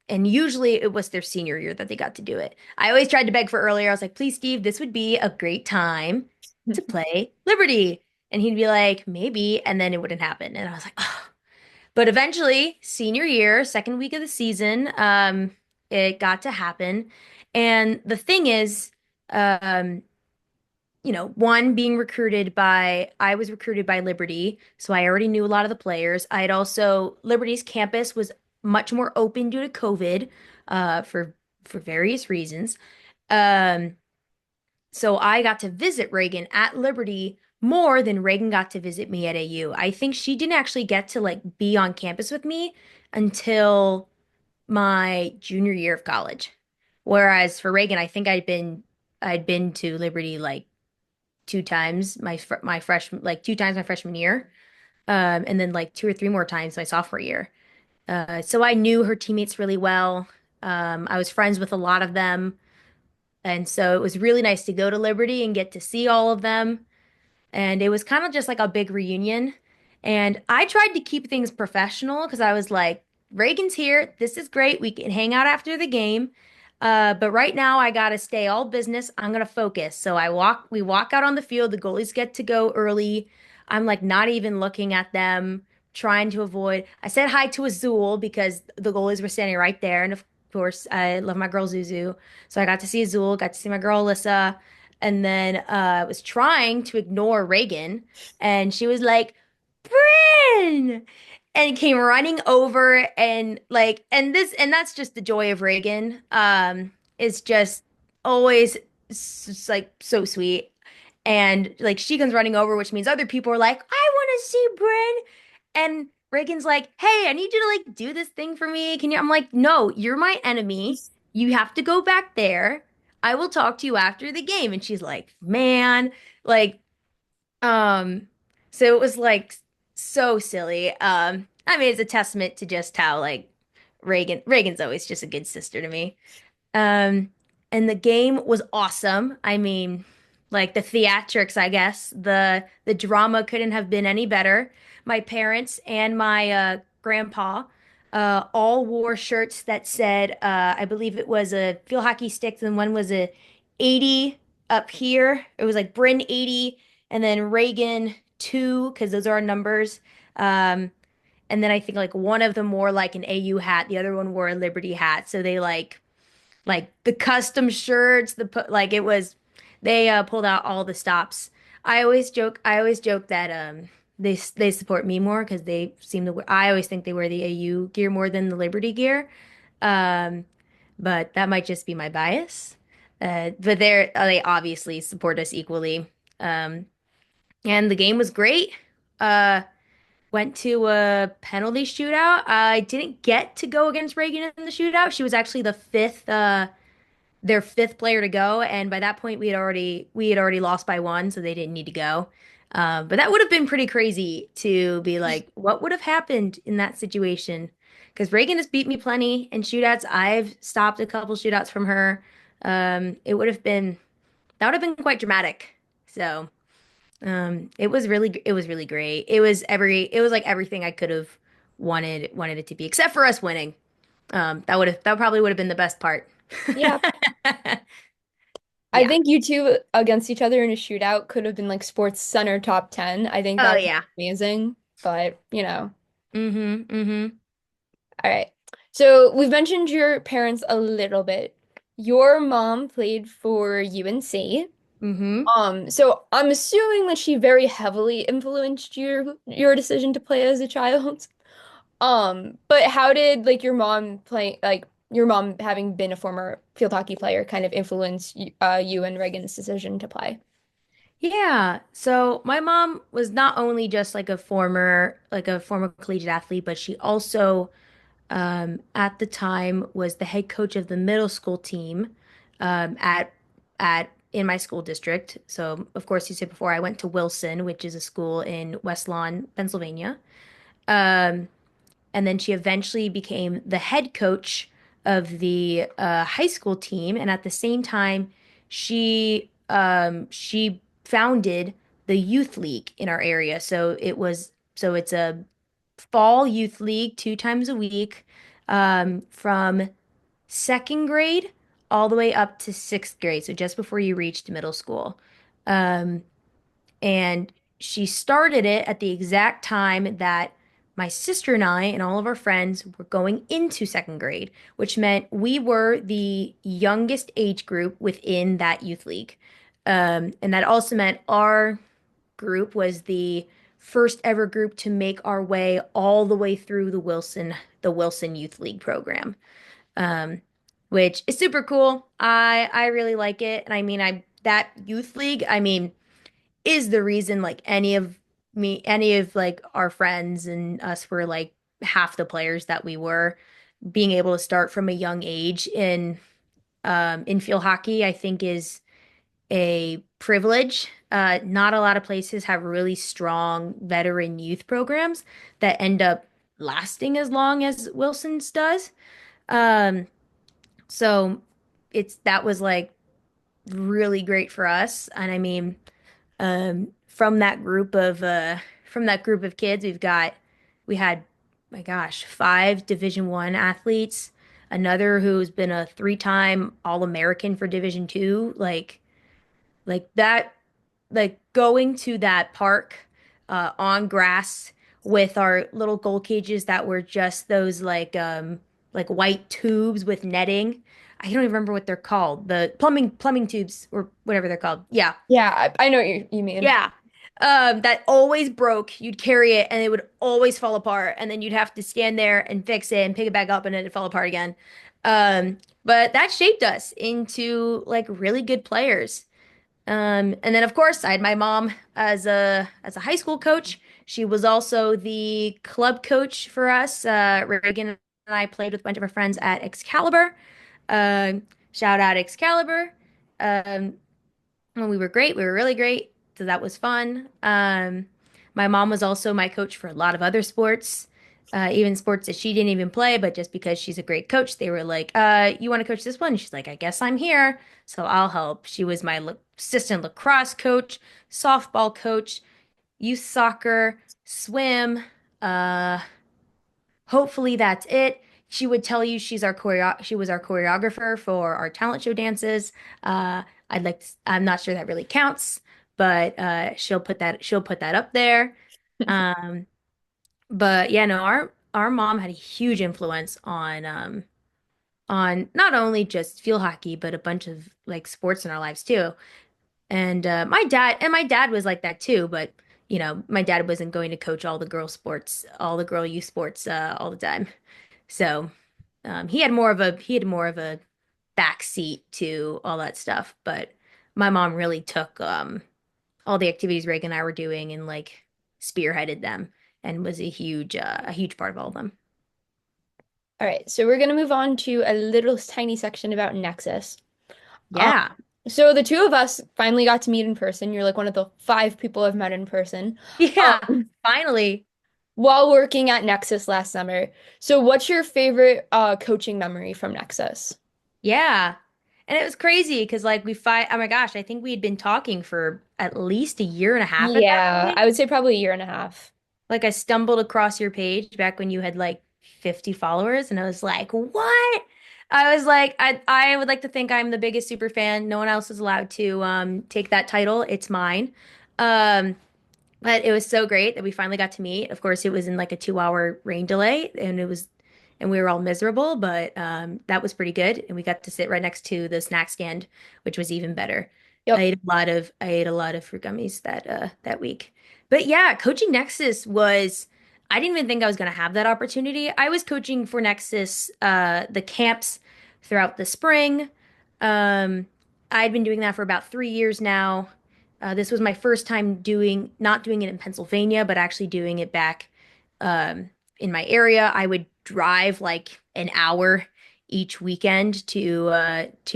and usually it was their senior year that they got to do it. I always tried to beg for earlier. I was like, please, Steve, this would be a great time to play Liberty. And he'd be like, maybe. And then it wouldn't happen. And I was like, oh. But eventually, senior year, second week of the season, it got to happen. And the thing is, um, one being I was recruited by Liberty, so I already knew a lot of the players. I had also, Liberty's campus was much more open due to COVID, for various reasons. Um, so I got to visit Reagan at Liberty more than Reagan got to visit me at AU. I think she didn't actually get to like be on campus with me until my junior year of college. Whereas for Reagan, I think I'd been to Liberty like two times my freshman like two times my freshman year, and then like two or three more times my sophomore year. So I knew her teammates really well. I was friends with a lot of them, and so it was really nice to go to Liberty and get to see all of them. And it was kind of just like a big reunion. And I tried to keep things professional because I was like, Reagan's here. This is great. We can hang out after the game. But right now I gotta stay all business. I'm gonna focus. So we walk out on the field. The goalies get to go early. I'm like not even looking at them, trying to avoid. I said hi to Azul because the goalies were standing right there. And of course, I love my girl Zuzu. So I got to see Azul, got to see my girl Alyssa, and then was trying to ignore Reagan, and she was like, Bryn, and came running over and like, and that's just the joy of Reagan. It's just always like so sweet. And like she comes running over, which means other people are like, I want to see Bryn. And Reagan's like, hey, I need you to like do this thing for me. Can you? I'm like, no, you're my enemy. You have to go back there. I will talk to you after the game. And she's like, man, like, um, so it was like so silly. I mean, it's a testament to just how like Reagan's always just a good sister to me. Um, and the game was awesome. I mean, like the theatrics, I guess. The drama couldn't have been any better. My parents and my grandpa all wore shirts that said, I believe it was a field hockey stick, and one was a 80 up here. It was like Bryn 80 and then Reagan 2, because those are our numbers. Um, and then I think like one of them wore like an AU hat, the other one wore a Liberty hat. So they like the custom shirts, like it was they pulled out all the stops. I always joke that they support me more because they seem to I always think they wear the AU gear more than the Liberty gear. Um, but that might just be my bias. But they obviously support us equally. Um, and the game was great. Uh, Went to a penalty shootout. I didn't get to go against Reagan in the shootout. She was actually their fifth player to go, and by that point we had already lost by one, so they didn't need to go. But that would have been pretty crazy to be like, what would have happened in that situation? Because Reagan has beat me plenty in shootouts. I've stopped a couple shootouts from her. It would have been that would have been quite dramatic. So it was really great. It was like everything I could have wanted it to be, except for us winning. That probably would have been the best part. Yeah. I Yeah. think you two against each other in a shootout could have been like Sports Center top 10. I think Oh that would yeah. be amazing. But, Mm-hmm. Mm-hmm. all right. So we've mentioned your parents a little bit. Your mom played for UNC. Mm-hmm. So I'm assuming that she very heavily influenced your decision to play as a child. But how did like your mom having been a former field hockey player kind of influence you and Reagan's decision to play? Yeah. So my mom was not only just like a former collegiate athlete, but she also at the time was the head coach of the middle school team um, at at in my school district. So of course, you said before I went to Wilson, which is a school in West Lawn, Pennsylvania. Um, and then she eventually became the head coach of the high school team. And at the same time, she founded the youth league in our area. So it's a fall youth league 2 times a week from second grade all the way up to sixth grade. So just before you reached middle school. Um, and she started it at the exact time that my sister and I and all of our friends were going into second grade, which meant we were the youngest age group within that youth league. And that also meant our group was the first ever group to make our way all the way through the Wilson Youth League program, um, which is super cool. I really like it, and I mean, I that youth league, I mean, is the reason like any of like our friends and us were like half the players that we were. Being able to start from a young age in field hockey, I think is a privilege. Not a lot of places have really strong veteran youth programs that end up lasting as long as Wilson's does. Um, so that was like really great for us. And I mean, from that group of kids, we had, my gosh, 5 Division 1 athletes, another who's been a 3-time All-American for Division 2, like that, like going to that park on grass with our little goal cages that were just those like white tubes with netting. I don't even remember what they're called. The plumbing tubes or whatever they're called. Yeah. Yeah, I know what you mean. Yeah. That always broke. You'd carry it and it would always fall apart. And then you'd have to stand there and fix it and pick it back up and then it fell apart again. But that shaped us into like really good players. And then of course I had my mom as a high school coach. She was also the club coach for us. Reagan and I played with a bunch of our friends at Excalibur. Shout out Excalibur. Um, well, we were great. We were really great. So that was fun. My mom was also my coach for a lot of other sports, even sports that she didn't even play, but just because she's a great coach, they were like, you want to coach this one? And she's like, I guess I'm here, so I'll help. She was my assistant lacrosse coach, softball coach, youth soccer, swim. Uh, Hopefully that's it. She would tell you she was our choreographer for our talent show dances. I'm not sure that really counts, but she'll put that up there. Um, but yeah, no, our mom had a huge influence on not only just field hockey, but a bunch of like sports in our lives too. And my dad was like that too, but you know, my dad wasn't going to coach all the girl youth sports all the time. So he had more of a back seat to all that stuff. But my mom really took all the activities Reagan and I were doing and like spearheaded them and was a huge part of all of them. All right, so we're gonna move on to a little tiny section about Nexus. Um, Yeah. so the two of us finally got to meet in person. You're like one of the 5 people I've met in person. Yeah. Finally. While working at Nexus last summer. So what's your favorite coaching memory from Nexus? Yeah. And it was crazy because like oh my gosh, I think we had been talking for at least a year and a half at that Yeah, I point. would say probably a year and a half. Like I stumbled across your page back when you had like 50 followers and I was like, "What?" I was like, I would like to think I'm the biggest super fan. No one else is allowed to take that title. It's mine. Um but it was so great that we finally got to meet. Of course, it was in like a 2-hour rain delay and we were all miserable, but that was pretty good and we got to sit right next to the snack stand, which was even better. Yep. I ate a lot of fruit gummies that week. But yeah, coaching Nexus was I didn't even think I was gonna have that opportunity. I was coaching for Nexus the camps throughout the spring. Um I'd been doing that for about 3 years now. This was my first time not doing it in Pennsylvania, but actually doing it back in my area. I would drive like an hour each weekend to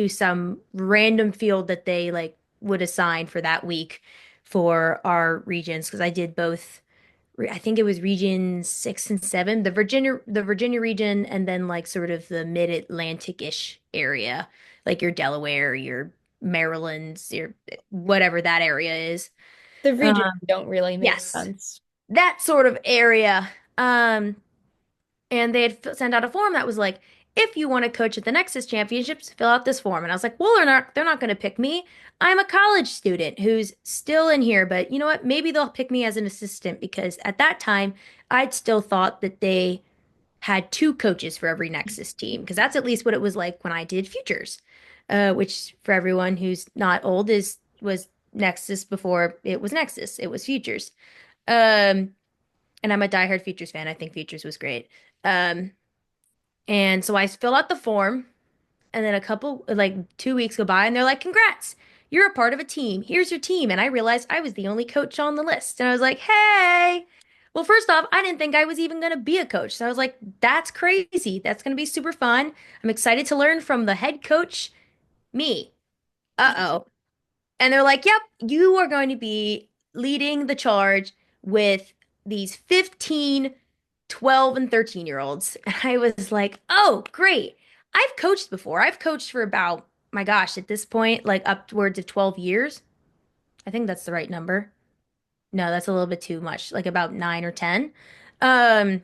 some random field that they like would assign for that week for our regions because I did both. I think it was region 6 and 7, the Virginia region, and then like sort of the mid-Atlantic-ish area, like your Delaware, your Maryland's, your whatever that area is. The Um, regions don't really make yes, sense. that sort of area. And they had sent out a form that was like, if you want to coach at the Nexus Championships, fill out this form. And I was like, well, they're not going to pick me. I'm a college student who's still in here, but you know what? Maybe they'll pick me as an assistant because at that time, I'd still thought that they had two coaches for every Nexus team because that's at least what it was like when I did Futures, which for everyone who's not old is was Nexus before it was Nexus. It was Futures. Um, and I'm a diehard Futures fan. I think Futures was great. Um, and so I fill out the form, and then like 2 weeks go by, and they're like, "Congrats, you're a part of a team. Here's your team." And I realized I was the only coach on the list, and I was like, "Hey." Well, first off, I didn't think I was even going to be a coach. So I was like, that's crazy. That's going to be super fun. I'm excited to learn from the head coach, me. Uh-oh. And they're like, yep, you are going to be leading the charge with these 15, 12, and 13-year-olds. And I was like, oh, great. I've coached before. I've coached for about, my gosh, at this point, like upwards of 12 years. I think that's the right number. No, that's a little bit too much, like about 9 or 10. Um,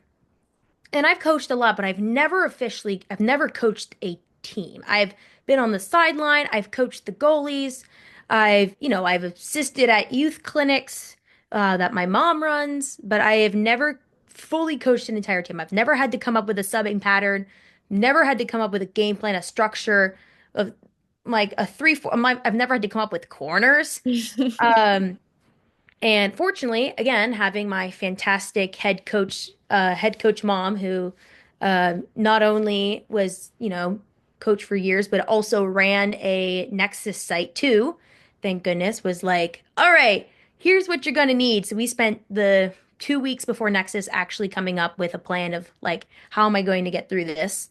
and I've coached a lot, but I've never coached a team. I've been on the sideline, I've coached the goalies, I've assisted at youth clinics that my mom runs, but I have never fully coached an entire team. I've never had to come up with a subbing pattern, never had to come up with a game plan, a structure of like a three, four. I've never had to come up with corners. Um, and fortunately, again, having my fantastic head coach mom, who not only was, coach for years, but also ran a Nexus site too, thank goodness, was like, all right, here's what you're going to need. So we spent the 2 weeks before Nexus actually coming up with a plan of like, how am I going to get through this?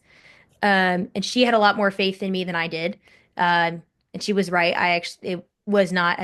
And she had a lot more faith in me than I did. And she was right. It was not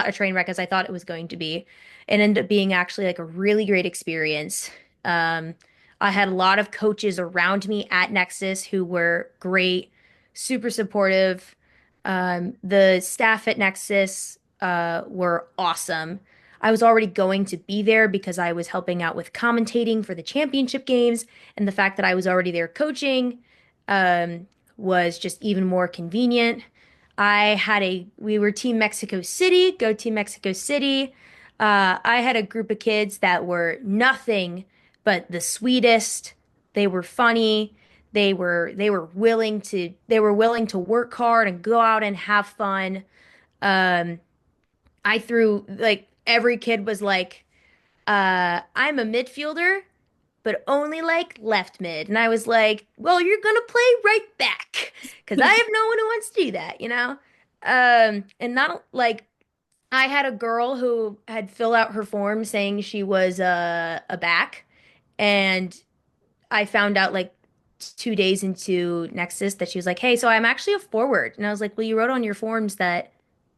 a train wreck as I thought it was going to be. It ended up being actually like a really great experience. Um, I had a lot of coaches around me at Nexus who were great, super supportive. The staff at Nexus, were awesome. I was already going to be there because I was helping out with commentating for the championship games, and the fact that I was already there coaching um, was just even more convenient. We were Team Mexico City, go Team Mexico City. I had a group of kids that were nothing but the sweetest. They were funny. They were willing to work hard and go out and have fun. Um, I threw like every kid was like, I'm a midfielder, but only like left mid. And I was like, well, you're gonna play right back because I have no one who wants to do that, you know? And not like I had a girl who had filled out her form saying she was a back, and I found out like 2 days into Nexus that she was like, hey, so I'm actually a forward. And I was like, well, you wrote on your forms that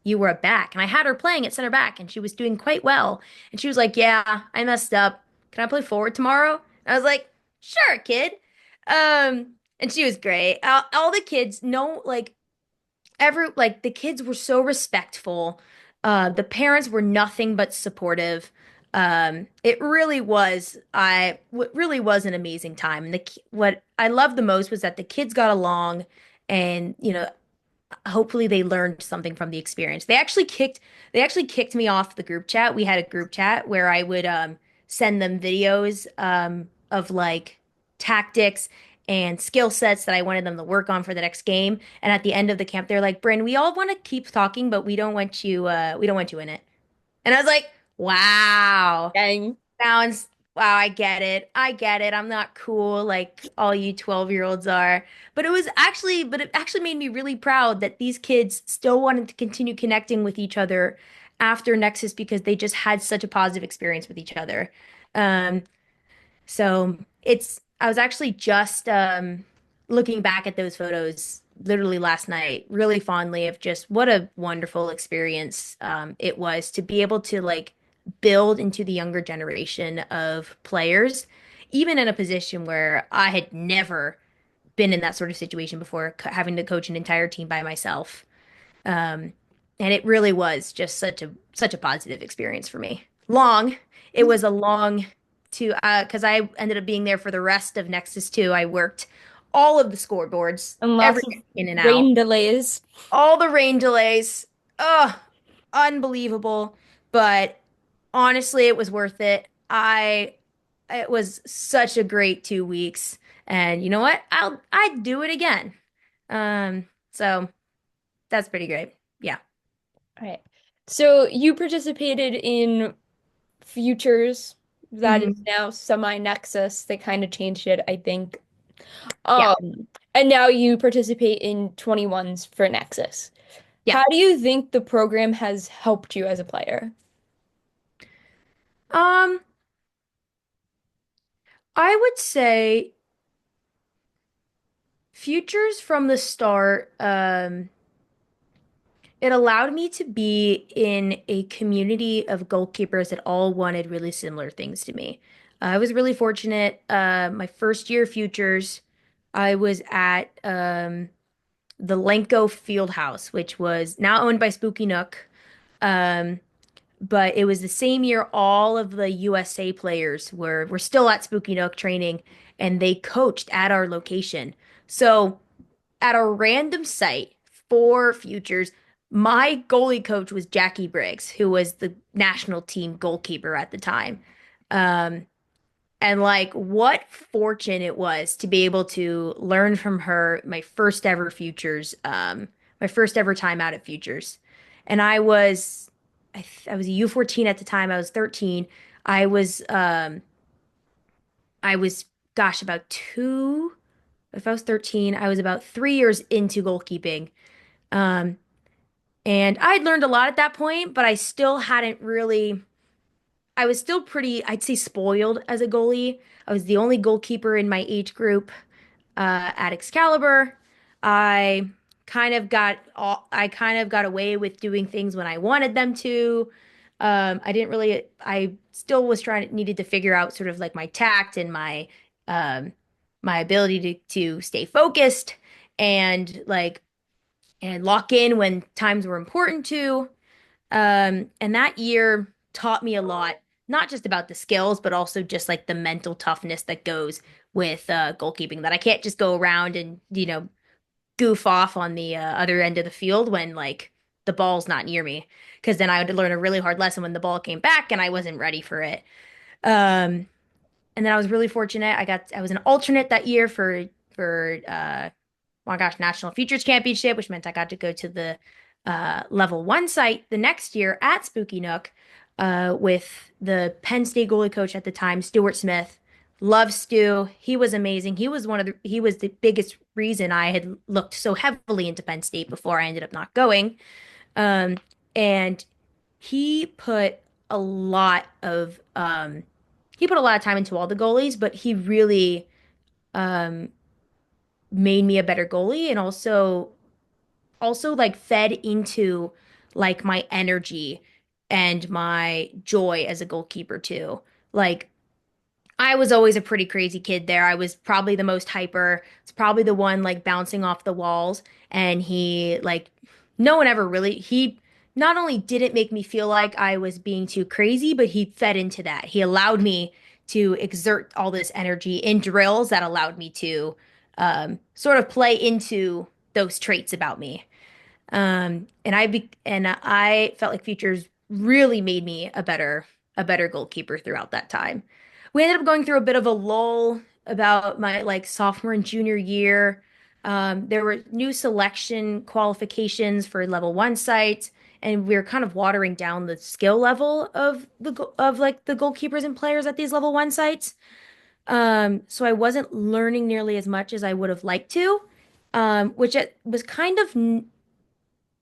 you were a back. And I had her playing at center back and she was doing quite well. And she was like, yeah, I messed up. Can I play forward tomorrow? And I was like, sure, kid. And she was great. All the kids know, like, the kids were so respectful. The parents were nothing but supportive. It really was what really was an amazing time. And what I loved the most was that the kids got along, and hopefully they learned something from the experience. They actually kicked me off the group chat. We had a group chat where I would send them videos of like tactics and skill sets that I wanted them to work on for the next game. And at the end of the camp, they're like, Bryn, we all want to keep talking, but we don't want you in it. And I was like, wow. Dang. Sounds, wow, I get it. I get it. I'm not cool like all you 12-year-olds are. But it actually made me really proud that these kids still wanted to continue connecting with each other after Nexus because they just had such a positive experience with each other. Um, I was actually just looking back at those photos literally last night, really fondly of just what a wonderful experience it was to be able to like build into the younger generation of players, even in a position where I had never been in that sort of situation before, having to coach an entire team by myself. Um, and it really was just such a positive experience for me. Long. It was a long to because I ended up being there for the rest of Nexus 2. I worked all of the scoreboards, And lots of everything in and out, rain delays. all the rain delays. Oh, unbelievable. But honestly, it was worth it. It was such a great 2 weeks. And you know what? I'd do it again. So that's pretty great. Yeah. All right. So you participated in Futures that is Mhm. now semi-Nexus. They kind of changed it, I think. Yeah. And now you participate in 21s for Nexus. Yeah. How do you think the program has helped you as a player? Um, I would say futures from the start, it allowed me to be in a community of goalkeepers that all wanted really similar things to me. I was really fortunate. My first year futures, I was at the Lenko Field House, which was now owned by Spooky Nook. Um, but it was the same year all of the USA players were still at Spooky Nook training, and they coached at our location. So at a random site for futures, my goalie coach was Jackie Briggs, who was the national team goalkeeper at the time. Um, and like what fortune it was to be able to learn from her my first ever futures, my first ever time out at futures. And I was a U14 at the time. I was 13. I was I was gosh about two if I was 13, I was about 3 years into goalkeeping. Um, and I'd learned a lot at that point, but I still hadn't really I was still pretty, I'd say, spoiled as a goalie. I was the only goalkeeper in my age group at Excalibur. I I kind of got away with doing things when I wanted them to. I still was needed to figure out sort of like my tact and um, my ability to stay focused and and lock in when times were important to. And that year taught me a lot, not just about the skills, but also just like the mental toughness that goes with goalkeeping, that I can't just go around and, goof off on the other end of the field when like the ball's not near me. Because then I would learn a really hard lesson when the ball came back and I wasn't ready for it. Um, and then I was really fortunate. I was an alternate that year for oh my gosh, National Futures Championship, which meant I got to go to the level one site the next year at Spooky Nook with the Penn State goalie coach at the time, Stuart Smith. Love Stu. He was amazing. He was the biggest reason I had looked so heavily into Penn State before I ended up not going. Um, and he put a lot of he put a lot of time into all the goalies, but he really um made me a better goalie and also like fed into like my energy and my joy as a goalkeeper too. Like I was always a pretty crazy kid there. I was probably the most hyper. It's probably the one like bouncing off the walls. And no one ever really, he not only didn't make me feel like I was being too crazy, but he fed into that. He allowed me to exert all this energy in drills that allowed me to sort of play into those traits about me. And I felt like Futures really made me a better goalkeeper throughout that time. We ended up going through a bit of a lull about my like sophomore and junior year. There were new selection qualifications for level one sites, and we were kind of watering down the skill level of of like the goalkeepers and players at these level one sites. So I wasn't learning nearly as much as I would have liked to, which it was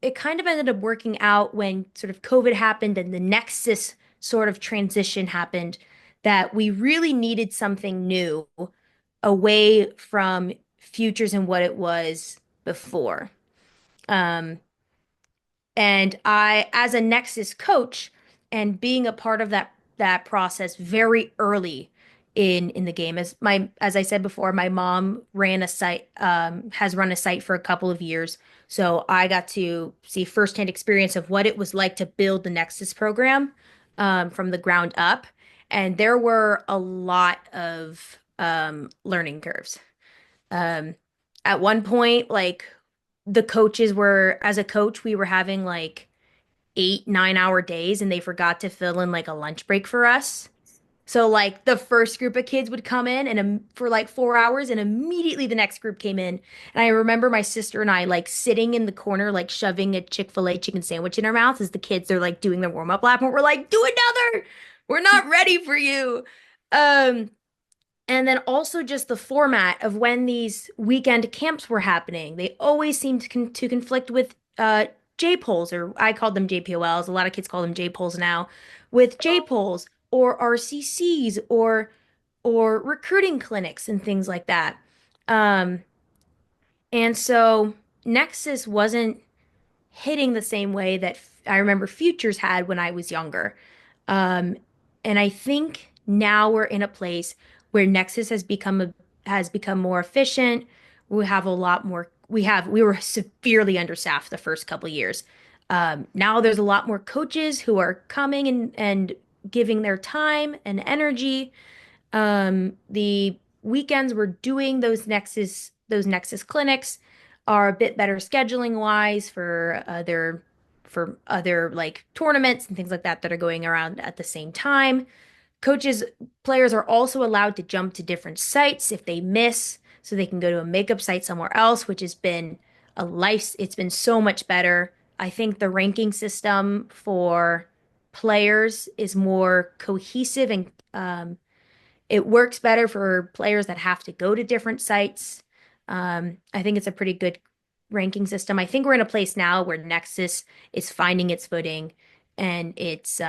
it kind of ended up working out when sort of COVID happened and the NEXUS sort of transition happened, that we really needed something new away from futures and what it was before. Um, and I, as a NEXUS coach, and being a part of that process very early in the game, as I said before, my mom ran a site, has run a site for a couple of years, so I got to see firsthand experience of what it was like to build the NEXUS program from the ground up, and there were a lot of learning curves. Um, at one point, like the coaches were, as a coach, we were having like 8, 9 hour days and they forgot to fill in like a lunch break for us. So like the first group of kids would come in and for like 4 hours and immediately the next group came in. And I remember my sister and I like sitting in the corner, like shoving a Chick-fil-A chicken sandwich in our mouth as the kids are like doing their warm-up lap. And we're like, do another. We're not ready for you. Um, and then also just the format of when these weekend camps were happening. They always seemed to conflict with J-polls, or I called them JPOLs. A lot of kids call them J-polls now, with J-polls or RCCs or recruiting clinics and things like that. Um, and so NEXUS wasn't hitting the same way that I remember Futures had when I was younger. Um, and I think now we're in a place where NEXUS has become more efficient. We have a lot more. We were severely understaffed the first couple of years. Now there's a lot more coaches who are coming and giving their time and energy. The weekends we're doing those NEXUS clinics are a bit better scheduling wise for other like tournaments and things like that that are going around at the same time. Coaches, players are also allowed to jump to different sites if they miss, so they can go to a makeup site somewhere else, which has been it's been so much better. I think the ranking system for players is more cohesive and it works better for players that have to go to different sites. I think it's a pretty good ranking system. I think we're in a place now where NEXUS is finding its footing and it's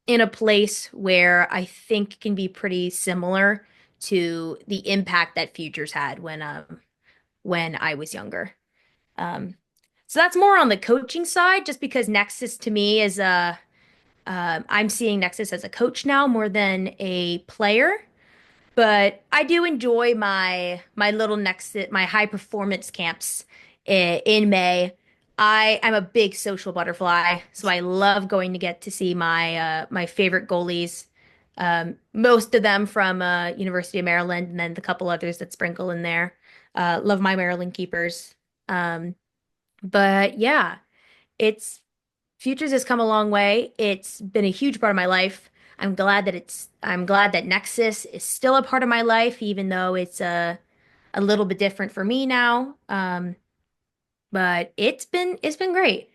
in a place where I think can be pretty similar to the impact that Futures had when I was younger. Um, so that's more on the coaching side, just because NEXUS to me is a I'm seeing NEXUS as a coach now more than a player. But I do enjoy my little my high performance camps in May. I'm a big social butterfly, so I love going to get to see my favorite goalies. Most of them from University of Maryland, and then the couple others that sprinkle in there. Love my Maryland keepers. Um, but yeah, it's Futures has come a long way. It's been a huge part of my life. I'm glad that NEXUS is still a part of my life, even though it's a little bit different for me now. But it's been great.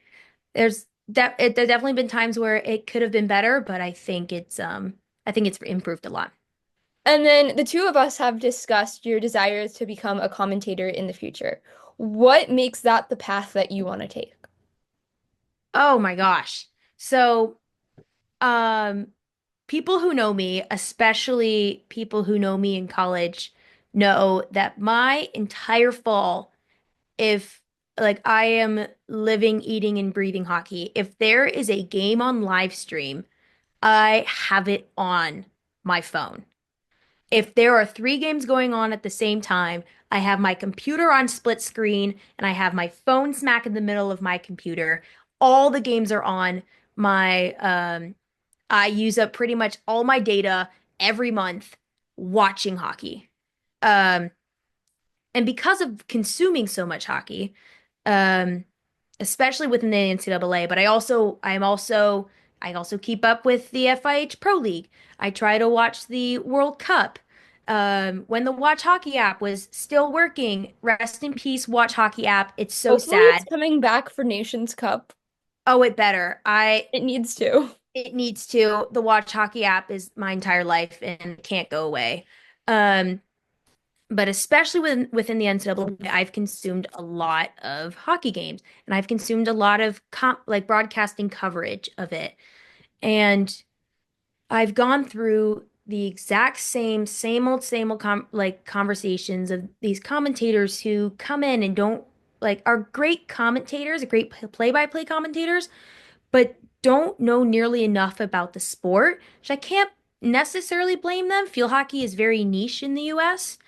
There's definitely been times where it could have been better, but I think it's improved a lot. And then the two of us have discussed your desires to become a commentator in the future. What makes that the path that you want to take? Oh my gosh. So, um, people who know me, especially people who know me in college, know that my entire fall, if like I am living, eating, and breathing hockey, if there is a game on live stream, I have it on my phone. If there are three games going on at the same time, I have my computer on split screen and I have my phone smack in the middle of my computer. All the games are on. My I use up pretty much all my data every month watching hockey. Um, and because of consuming so much hockey, um, especially within the NCAA, but I also keep up with the FIH Pro League. I try to watch the World Cup. when the Watch Hockey app was still working. Rest in peace, Watch Hockey app. It's so Hopefully it's sad. coming back for Nations Cup. Oh, it better. It needs to. It needs to. The Watch Hockey app is my entire life and can't go away. Um, but especially within the NCAA, I've consumed a lot of hockey games and I've consumed a lot of like broadcasting coverage of it. And I've gone through the exact same old conversations of these commentators who come in and don't like are great commentators, great play-by-play commentators, but don't know nearly enough about the sport, which I can't necessarily blame them. Field hockey is very niche in the US,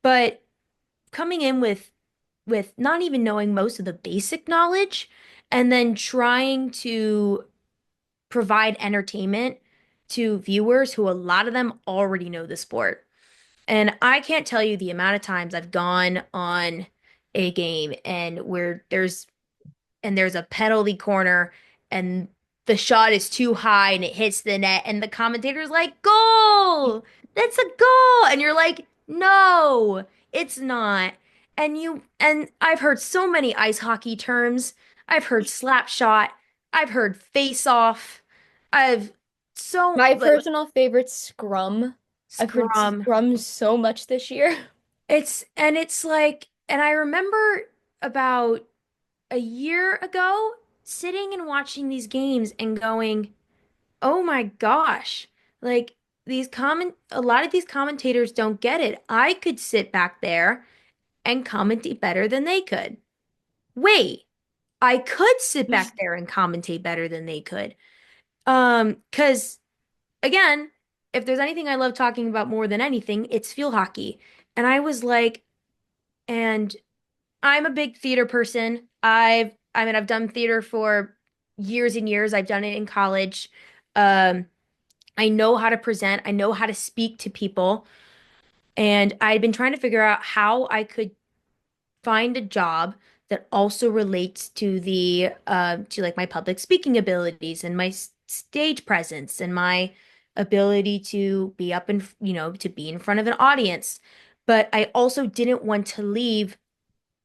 but coming in with not even knowing most of the basic knowledge and then trying to provide entertainment to viewers who a lot of them already know the sport. And I can't tell you the amount of times I've gone on a game and where there's a penalty corner and the shot is too high and it hits the net and the commentator's like, "Goal! That's a goal." And you're like, "No, it's not." And I've heard so many ice hockey terms. I've heard slap shot. I've heard face off. I've so My like personal favorite, scrum. I've heard scrum. scrum so much this year. It's like, and I remember about a year ago sitting and watching these games and going, "Oh my gosh." Like a lot of these commentators don't get it. I could sit back there and commentate better than they could. Wait, I could sit back there and commentate better than they could. 'Cause again, if there's anything I love talking about more than anything, it's field hockey. And I was like, and I'm a big theater person. I've done theater for years and years. I've done it in college. Um, I know how to present. I know how to speak to people. And I'd been trying to figure out how I could find a job that also relates to the to like my public speaking abilities and my stage presence and my ability to be up and to be in front of an audience. But I also didn't want to leave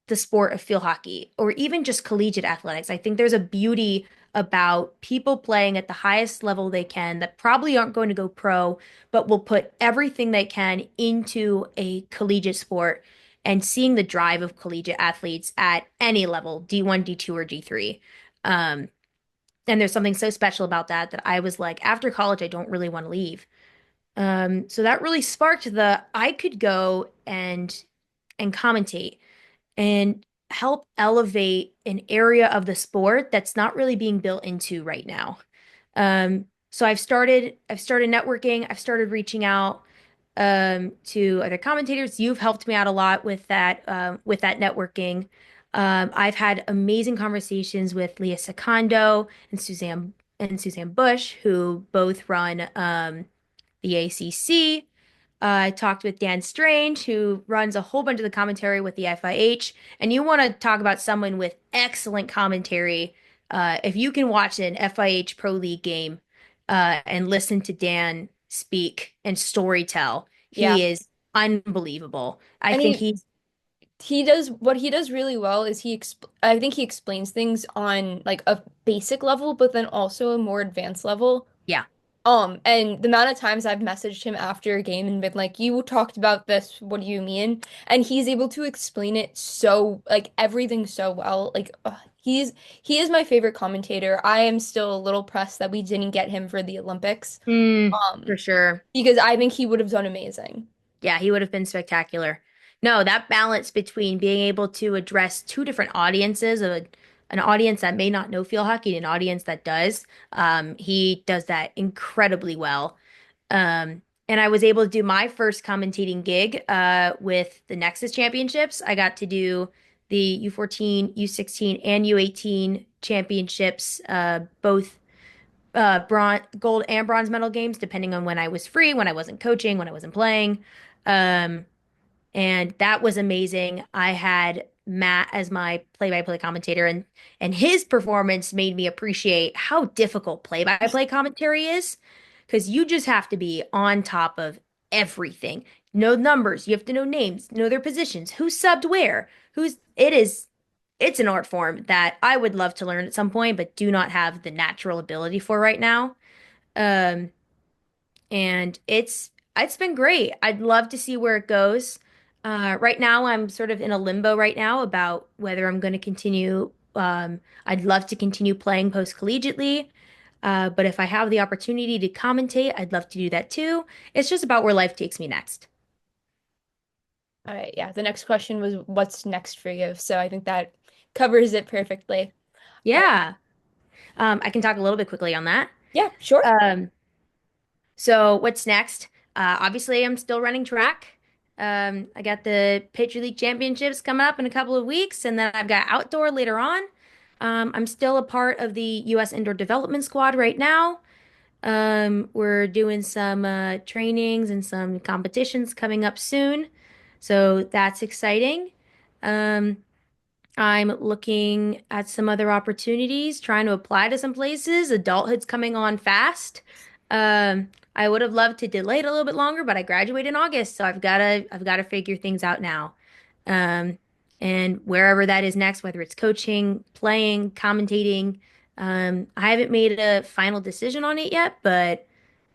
the sport of field hockey or even just collegiate athletics. I think there's a beauty about people playing at the highest level they can that probably aren't going to go pro, but will put everything they can into a collegiate sport and seeing the drive of collegiate athletes at any level, D1, D2, or D3. Um, and there's something so special about that I was like, after college, I don't really want to leave. So that really sparked the I could go and commentate and help elevate an area of the sport that's not really being built into right now. So I've started networking, I've started reaching out to other commentators. You've helped me out a lot with that networking. I've had amazing conversations with Leah Secondo and Suzanne Bush, who both run the ACC. I talked with Dan Strange, who runs a whole bunch of the commentary with the FIH. And you want to talk about someone with excellent commentary. If you can watch an FIH Pro League game and listen to Dan speak and storytell, Yeah. he is unbelievable. I And think he does what he does really well is I think he explains things on like a basic level, but then also a more advanced level. yeah. And the amount of times I've messaged him after a game and been like, "You talked about this, what do you mean?" And he's able to explain it so, like, everything so well. Like, he is my favorite commentator. I am still a little pressed that we didn't get him for the Olympics. For Um, sure. because I think he would have done amazing. Yeah, he would have been spectacular. No, that balance between being able to address two different audiences of an audience that may not know field hockey and an audience that does, he does that incredibly well. And I was able to do my first commentating gig with the NEXUS championships. I got to do the U14, U16, and U18 championships, both gold and bronze medal games, depending on when I was free, when I wasn't coaching, when I wasn't playing. Um, and that was amazing. I had Matt as my play-by-play commentator, and his performance made me appreciate how difficult play-by-play commentary is, because you just have to be on top of everything. know numbers, you have to know names, know their positions, who subbed where, it's an art form that I would love to learn at some point, but do not have the natural ability for right now. Um, and it's been great. I'd love to see where it goes. Right now, I'm sort of in a limbo right now about whether I'm going to continue. I'd love to continue playing post collegiately, but if I have the opportunity to commentate, I'd love to do that too. It's just about where life takes me next. All right, yeah. The next question was what's next for you? So I think that covers it perfectly. All right. Yeah. I can talk a little bit quickly on that. Yeah, sure. Um, So what's next? Obviously, I'm still running track. I got the Patriot League Championships coming up in a couple of weeks, and then I've got outdoor later on. I'm still a part of the U.S. Indoor Development Squad right now. We're doing some trainings and some competitions coming up soon, so that's exciting. Um, I'm looking at some other opportunities, trying to apply to some places. Adulthood's coming on fast. I would have loved to delay it a little bit longer, but I graduate in August, so I've gotta figure things out now. Um, and wherever that is next, whether it's coaching, playing, commentating, I haven't made a final decision on it yet, but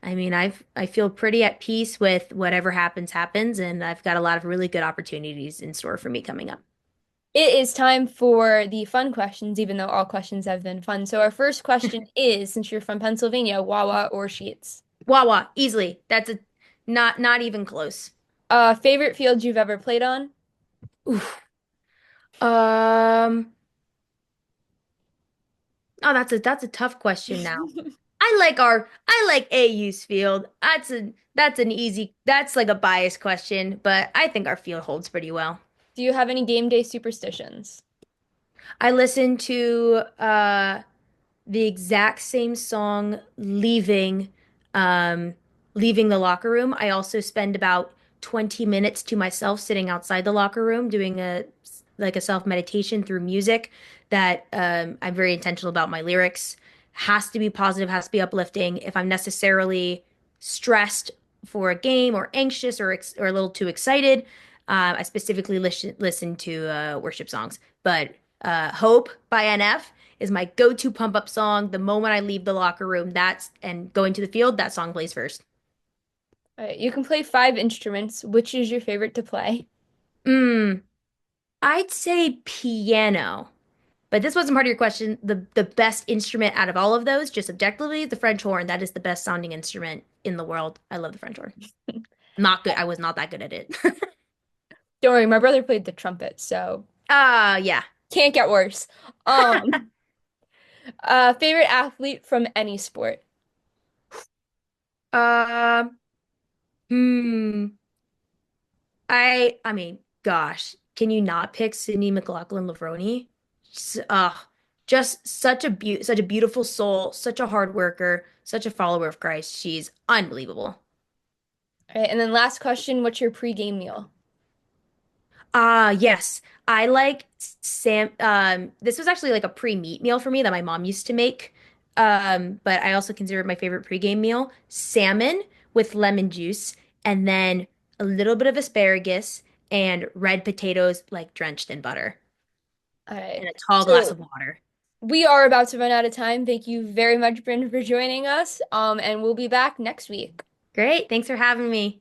I mean, I feel pretty at peace with whatever happens, and I've got a lot of really good opportunities in store for me coming up. It is time for the fun questions, even though all questions have been fun. So our first question is, since you're from Pennsylvania, Wawa or Sheets? Wawa, easily. That's a not even close. Favorite field you've ever played on? Oof. Um, oh, that's a tough question now. I like AU's field. That's like a biased question, but I think our field holds pretty well. Do you have any game day superstitions? I listen to the exact same song um leaving the locker room. I also spend about 20 minutes to myself sitting outside the locker room doing a self meditation through music that I'm very intentional about my lyrics. Has to be positive, has to be uplifting. If I'm necessarily stressed for a game or anxious or a little too excited, I specifically listen to worship songs. But Hope by NF is my go-to pump up song. The moment I leave the locker room, that's and going to the field, that song plays first. All right, you can play 5 instruments. Which is your favorite to play? Mm, I'd say piano. But this wasn't part of your question. The best instrument out of all of those, just objectively, the French horn. That is the best sounding instrument in the world. I love the French horn. Not good. I was not that good at it. Don't worry, my brother played the trumpet, so Yeah. can't get worse. Um, Favorite athlete from any sport? Um, hmm. I mean, gosh, can you not pick Sydney McLaughlin-Lavroni? Just such a beautiful soul, such a hard worker, such a follower of Christ. She's unbelievable. All right, and then last question, what's your pregame meal? Yes. I like Sam. This was actually like a pre-meat meal for me that my mom used to make. But I also consider it my favorite pregame meal. Salmon with lemon juice, and then a little bit of asparagus and red potatoes like drenched in butter All right, and a tall glass so of water. we are about to run out of time. Thank you very much, Bryn, for joining us. And we'll be back next week. Great. Thanks for having me.